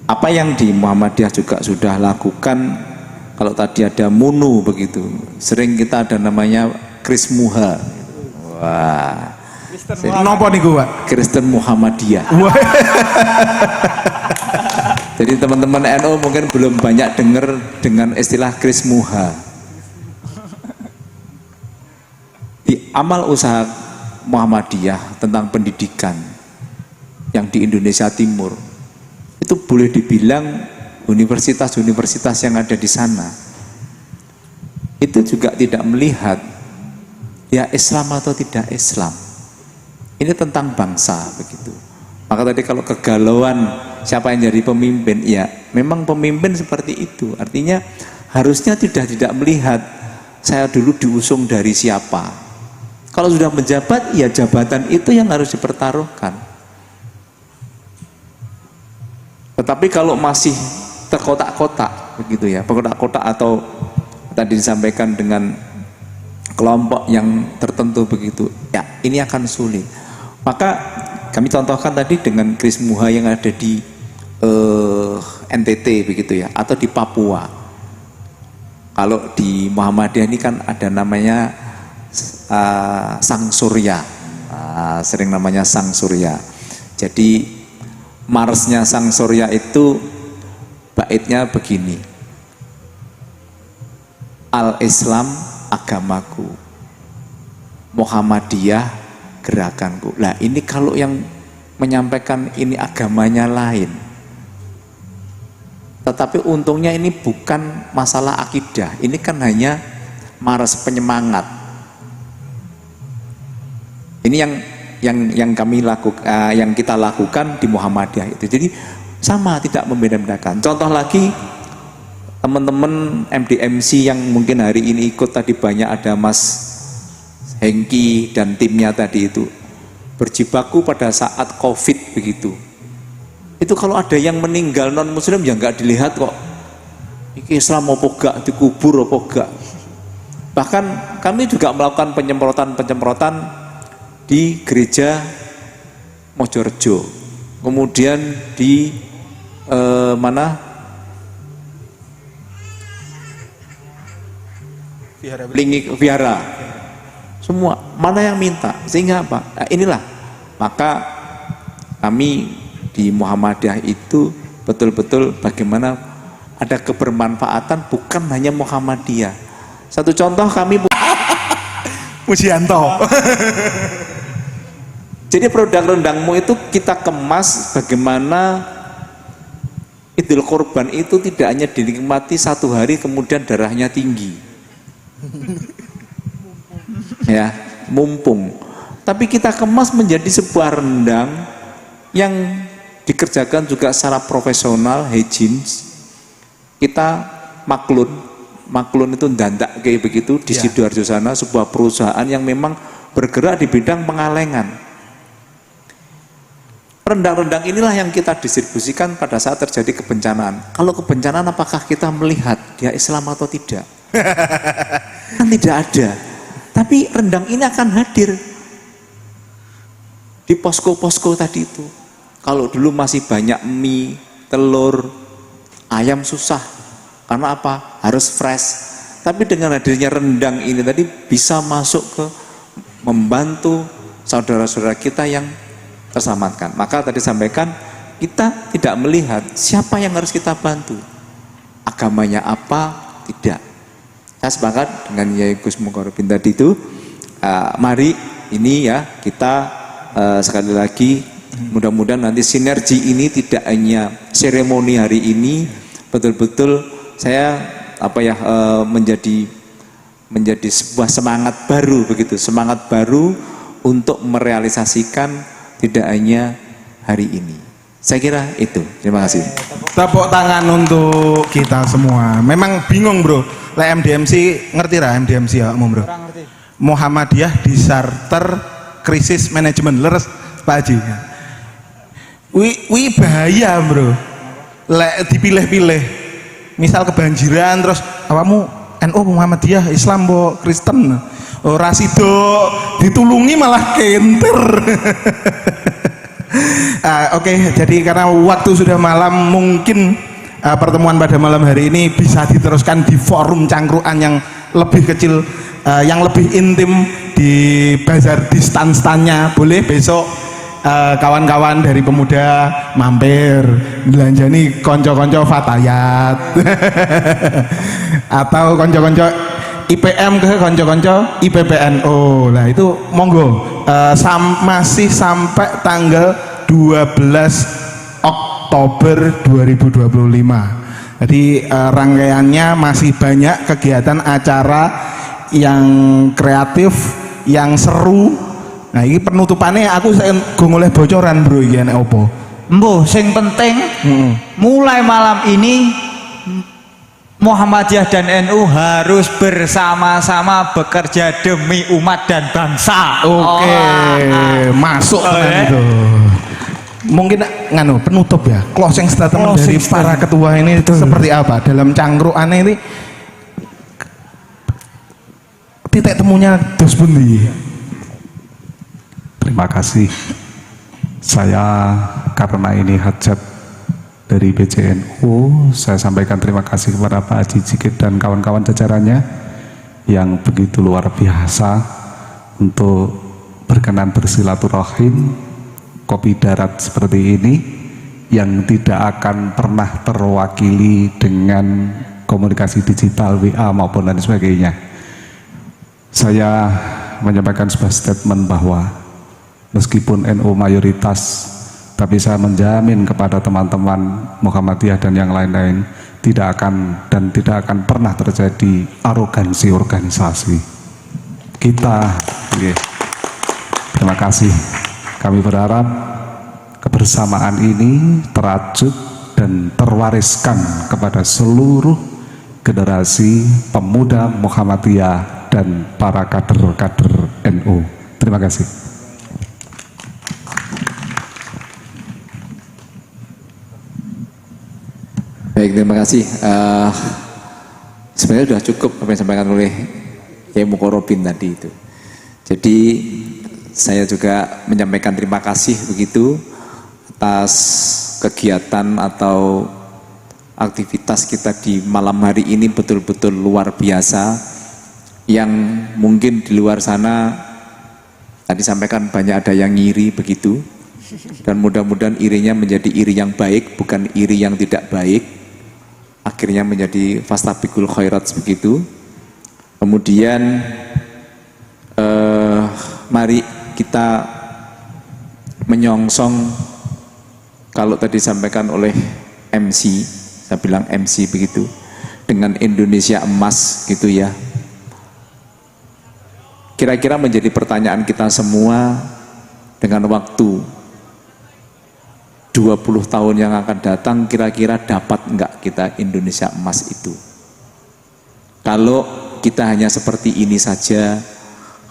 Apa yang di Muhammadiyah juga sudah lakukan. Kalau tadi ada MUNU begitu, sering kita ada namanya Krismuha. Wah, Napa niku, Pak? Kristen Muhammadiyah. Jadi teman-teman NU mungkin belum banyak dengar dengan istilah Krismuha. Di amal usaha Muhammadiyah tentang pendidikan yang di Indonesia Timur itu boleh dibilang universitas-universitas yang ada di sana itu juga tidak melihat ya Islam atau tidak Islam. Ini tentang bangsa begitu. Maka tadi kalau kegalauan siapa yang jadi pemimpin, ya memang pemimpin seperti itu. Artinya harusnya tidak melihat saya dulu diusung dari siapa. Kalau sudah menjabat, ya jabatan itu yang harus dipertaruhkan. Tetapi kalau masih terkotak-kotak begitu ya, terkotak-kotak atau tadi disampaikan dengan kelompok yang tertentu begitu, ya ini akan sulit. Maka kami contohkan tadi dengan Krismuha yang ada di NTT begitu ya, atau di Papua. Kalau di Muhammadiyah ini kan ada namanya Sang Surya, sering namanya Sang Surya. Jadi marsnya Sang Surya itu baitnya begini: Al-Islam agamaku, Muhammadiyah gerakanku. Nah ini kalau yang menyampaikan ini agamanya lain, tetapi untungnya ini bukan masalah akidah, ini kan hanya mars penyemangat. Ini yang kami lakukan, yang kita lakukan di Muhammadiyah itu. Jadi sama, tidak membeda-bedakan. Contoh lagi, teman-teman MDMC yang mungkin hari ini ikut tadi banyak, ada Mas Hengki dan timnya tadi itu berjibaku pada saat COVID begitu. Itu kalau ada yang meninggal non Muslim ya nggak dilihat kok. Ini Islam apa gak, dikubur apa gak. Bahkan kami juga melakukan penyemprotan di gereja Mojorejo, kemudian di mana Vihara, semua mana yang minta, sehingga apa? Nah, inilah maka kami di Muhammadiyah itu betul-betul bagaimana ada kebermanfaatan, bukan hanya Muhammadiyah. Satu contoh kami Pujianto. Jadi produk rendangmu itu kita kemas bagaimana Idul Kurban itu tidak hanya dinikmati satu hari kemudian darahnya tinggi. Ya, mumpung. Tapi kita kemas menjadi sebuah rendang yang dikerjakan juga secara profesional, hygiene. Kita maklun itu dandak kayak begitu di Sidoarjo sana, sebuah perusahaan yang memang bergerak di bidang pengalengan. Rendang-rendang inilah yang kita distribusikan pada saat terjadi kebencanaan. Kalau kebencanaan apakah kita melihat dia Islam atau tidak? Kan tidak ada. Tapi rendang ini akan hadir di posko-posko tadi itu. Kalau dulu masih banyak mie, telur, ayam susah. Karena apa? Harus fresh. Tapi dengan hadirnya rendang ini tadi bisa masuk ke membantu saudara-saudara kita yang terselamatkan. Maka tadi sampaikan, kita tidak melihat siapa yang harus kita bantu. Agamanya apa? Tidak. Saya sepakat dengan Yai Gus Mukarrabin tadi itu. Mari ini ya kita sekali lagi mudah-mudahan nanti sinergi ini tidak hanya seremoni hari ini, betul-betul saya menjadi sebuah semangat baru begitu, semangat baru untuk merealisasikan tidak hanya hari ini. Saya kira itu. Terima kasih. Tepuk tangan untuk kita semua. Memang bingung bro, MDMC ngerti lah MDMC ya umum bro. Muhammadiyah Disaster Krisis Manajemen, leres Pak Haji. Wi bahaya bro, dipilih-pilih. Misal kebanjiran terus awamu NU Muhammadiyah Islam bo Kristen, Rasido ditulungi malah kenter. Oke, jadi karena waktu sudah malam, mungkin pertemuan pada malam hari ini bisa diteruskan di forum cangkruan yang lebih kecil, yang lebih intim di bazar di stand-standnya. Boleh besok kawan-kawan dari pemuda mampir belanjani konco-konco Fatayat atau konco-konco IPM ke konco-konco IPPNO. Nah itu monggo, masih sampai tanggal 12 Oktober 2025. Jadi rangkaiannya masih banyak kegiatan acara yang kreatif, yang seru. Nah ini penutupannya aku saya ngoleh bocoran bro, iki enek opo? Mbuh, sing penting mulai malam ini Muhammadiyah dan NU harus bersama-sama bekerja demi umat dan bangsa. Oke, masuk itu. Mungkin nganu penutup ya, closing statement dari para ketua ini itu seperti apa dalam cangkruan ini, titik temunya dos pundi? Terima kasih. Saya karena ini hajat dari PCNU, saya sampaikan terima kasih kepada Pak Haji Sigit dan kawan-kawan jajarannya yang begitu luar biasa untuk berkenan bersilaturahim kopi darat seperti ini yang tidak akan pernah terwakili dengan komunikasi digital, WA maupun lain sebagainya. Saya menyampaikan sebuah statement bahwa meskipun NU mayoritas, tapi saya menjamin kepada teman-teman Muhammadiyah dan yang lain-lain tidak akan pernah terjadi arogansi organisasi. Kita, terima kasih. Kami berharap kebersamaan ini terajut dan terwariskan kepada seluruh generasi pemuda Muhammadiyah dan para kader-kader NU. Terima kasih. Baik, terima kasih. Sebenarnya sudah cukup apa yang disampaikan oleh Yai Mukarrabin tadi itu. Jadi saya juga menyampaikan terima kasih begitu atas kegiatan atau aktivitas kita di malam hari ini betul-betul luar biasa, yang mungkin di luar sana tadi sampaikan banyak ada yang ngiri begitu, dan mudah-mudahan irinya menjadi iri yang baik, bukan iri yang tidak baik, akhirnya menjadi fastabiqul khairat begitu. Kemudian mari kita menyongsong, kalau tadi disampaikan oleh MC, saya bilang MC begitu, dengan Indonesia emas gitu ya. kira-kira menjadi pertanyaan kita semua dengan waktu 20 tahun yang akan datang, kira-kira dapat enggak kita Indonesia emas itu? Kalau kita hanya seperti ini saja,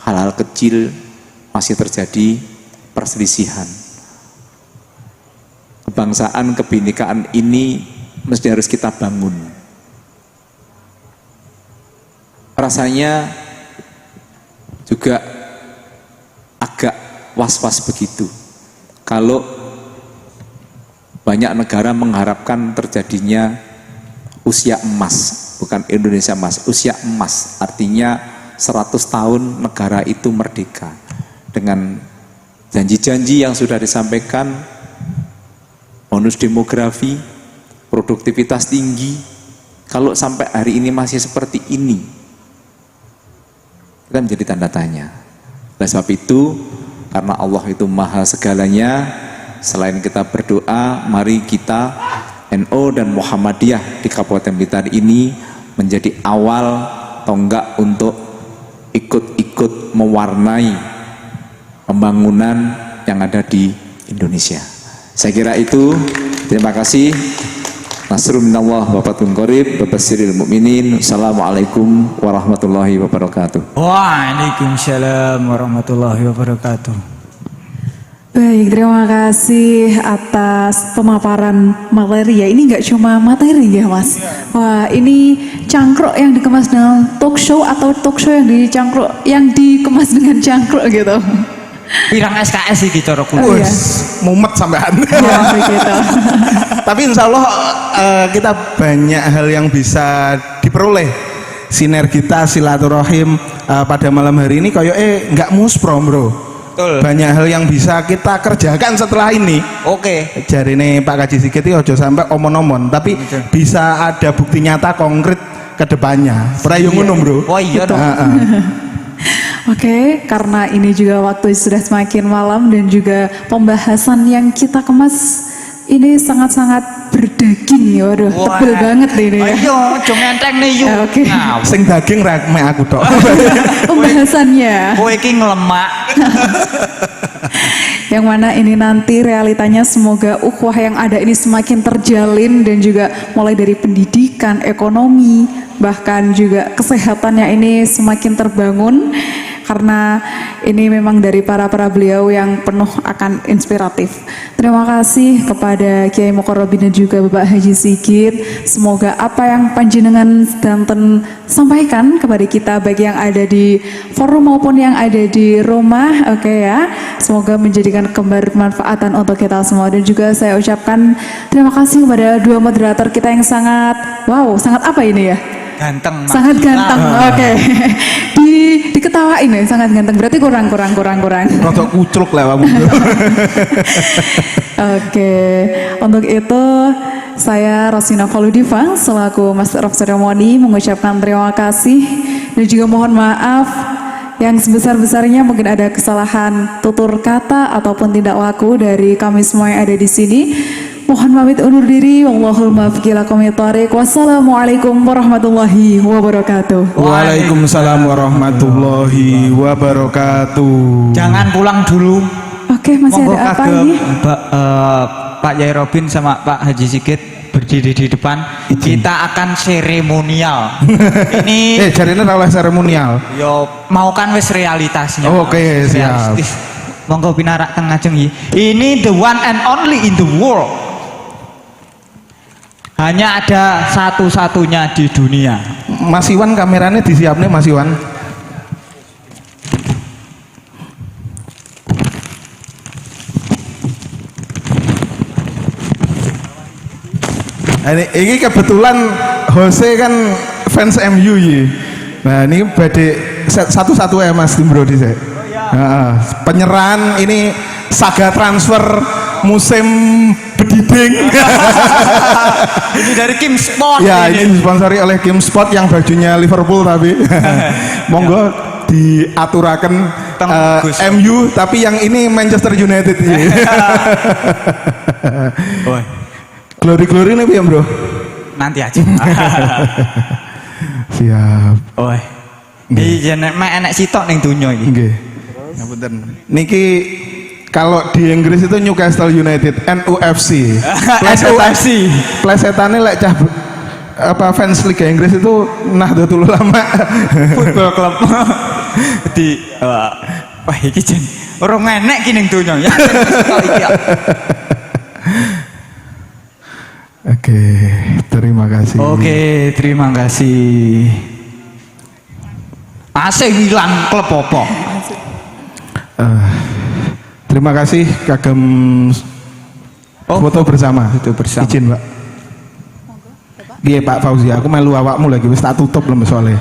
hal-hal kecil masih terjadi perselisihan. Kebangsaan, kebinekaan ini mesti harus kita bangun. Rasanya juga agak was-was begitu kalau banyak negara mengharapkan terjadinya usia emas, bukan Indonesia emas, usia emas, artinya 100 tahun negara itu merdeka dengan janji-janji yang sudah disampaikan, bonus demografi, produktivitas tinggi. Kalau sampai hari ini masih seperti ini, kita menjadi tanda tanya. Oleh sebab itu, karena Allah itu maha segalanya, selain kita berdoa, mari kita NU dan Muhammadiyah di Kabupaten Blitar ini menjadi awal tonggak untuk ikut-ikut mewarnai pembangunan yang ada di Indonesia. Saya kira itu. Terima kasih. Nasrun minallah wa fatun qarib wa basyiril mukminin. Assalamualaikum warahmatullahi wabarakatuh. Waalaikumsalam warahmatullahi wabarakatuh. Baik, terima kasih atas pemaparan materi ya. Ini nggak cuma materi ya Mas. Wah, ini cangkruk yang dikemas dengan talk show atau talk show yang dikemas dengan cangkruk gitu. Pirang SKS iki cara Oh, iya. Mumet sampean. Ya, begitu. Tapi insya Allah kita banyak hal yang bisa diperoleh. Sinergitas, silaturahim pada malam hari ini kayak nggak musprom bro. Betul. Banyak hal yang bisa kita kerjakan setelah ini. Oke. Jarine Pak Kaji Sigit itu ojo sampai omon-omon, tapi bisa ada bukti nyata konkret ke depannya. Pernah ngono bro. Oh iya dong. Oke, karena ini juga waktu sudah semakin malam dan juga pembahasan yang kita kemas ini sangat-sangat berdaging ya, waduh, tebel banget deh ini ya. Ayo, ojo ngenteng nih yuk. Oke. Sing daging rak mek aku tok. Pembahasannya. Kowe iki ngelemak. Yang mana ini nanti realitanya semoga ukhuwah yang ada ini semakin terjalin dan juga mulai dari pendidikan, ekonomi, bahkan juga kesehatannya ini semakin terbangun. Karena ini memang dari para beliau yang penuh akan inspiratif. Terima kasih kepada Kiai Muqarrabin dan juga Bapak Haji Sigit. Semoga apa yang panjenengan danten sampaikan kepada kita baik yang ada di forum maupun yang ada di rumah, oke ya. Semoga menjadikan kebermanfaatan untuk kita semua. Dan juga saya ucapkan terima kasih kepada dua moderator kita yang sangat sangat apa ini ya? Ganteng. Sangat ganteng. Oke. Diketawain ya, sangat ganteng. Berarti kurang. Rotok kucluk lah kamu. Oke. Untuk itu saya Rosina Faludiva selaku Master of Ceremony mengucapkan terima kasih dan juga mohon maaf yang sebesar-besarnya mungkin ada kesalahan tutur kata ataupun tindak laku dari kami semua yang ada di sini. Mohon pamit undur diri. Wallahul muwaffiq ila aqwamit thoriq. Wassalamualaikum warahmatullahi wabarakatuh. Waalaikumsalam warahmatullahi wabarakatuh. Jangan pulang dulu. Oke, masih Monggo ada apa kagem, ini? Pak Yai Robin sama Pak Haji Sigit berdiri di depan. Kita akan seremonial. Ini jarine ora oleh seremonial. yo mau kan wis realitasnya. Oke, siap. Realistis. Monggo pinarak teng ngajeng iki. Ini the one and only in the world. Hanya ada satu-satunya di dunia. Mas Iwan kameranya disiapne Mas Iwan. Ini kebetulan Jose kan fans MU ya. Nah ini badai satu-satu ya Mas Timbro di saya. Penyerahan ini saga transfer musim bediding. Ini dari Kim Sport. Ya ini disponsori oleh Kim Sport yang bajunya Liverpool tapi monggo diaturakan MU tapi yang ini Manchester United ya. Glory ini ya bro? Nanti aja. Siap. Iya nek enek sitok ning donya iki. Nggih. Ngapunten. Niki kalau di Inggris itu Newcastle United, NUFC. NUFC. Plesetane lek cah apa fans Liga Inggris itu Nahdlatul Ulama. Football club. Di wah iki jen ora enek ki ning donya ya. Oke, terima kasih. Oke, terima kasih. AC Milan klub apa? Terima kasih kagem foto bersama. Foto bersama. Izin, Pak. Iya Pak Fauzi, aku melu awakmu lagi wis tak tutup lho soalnya.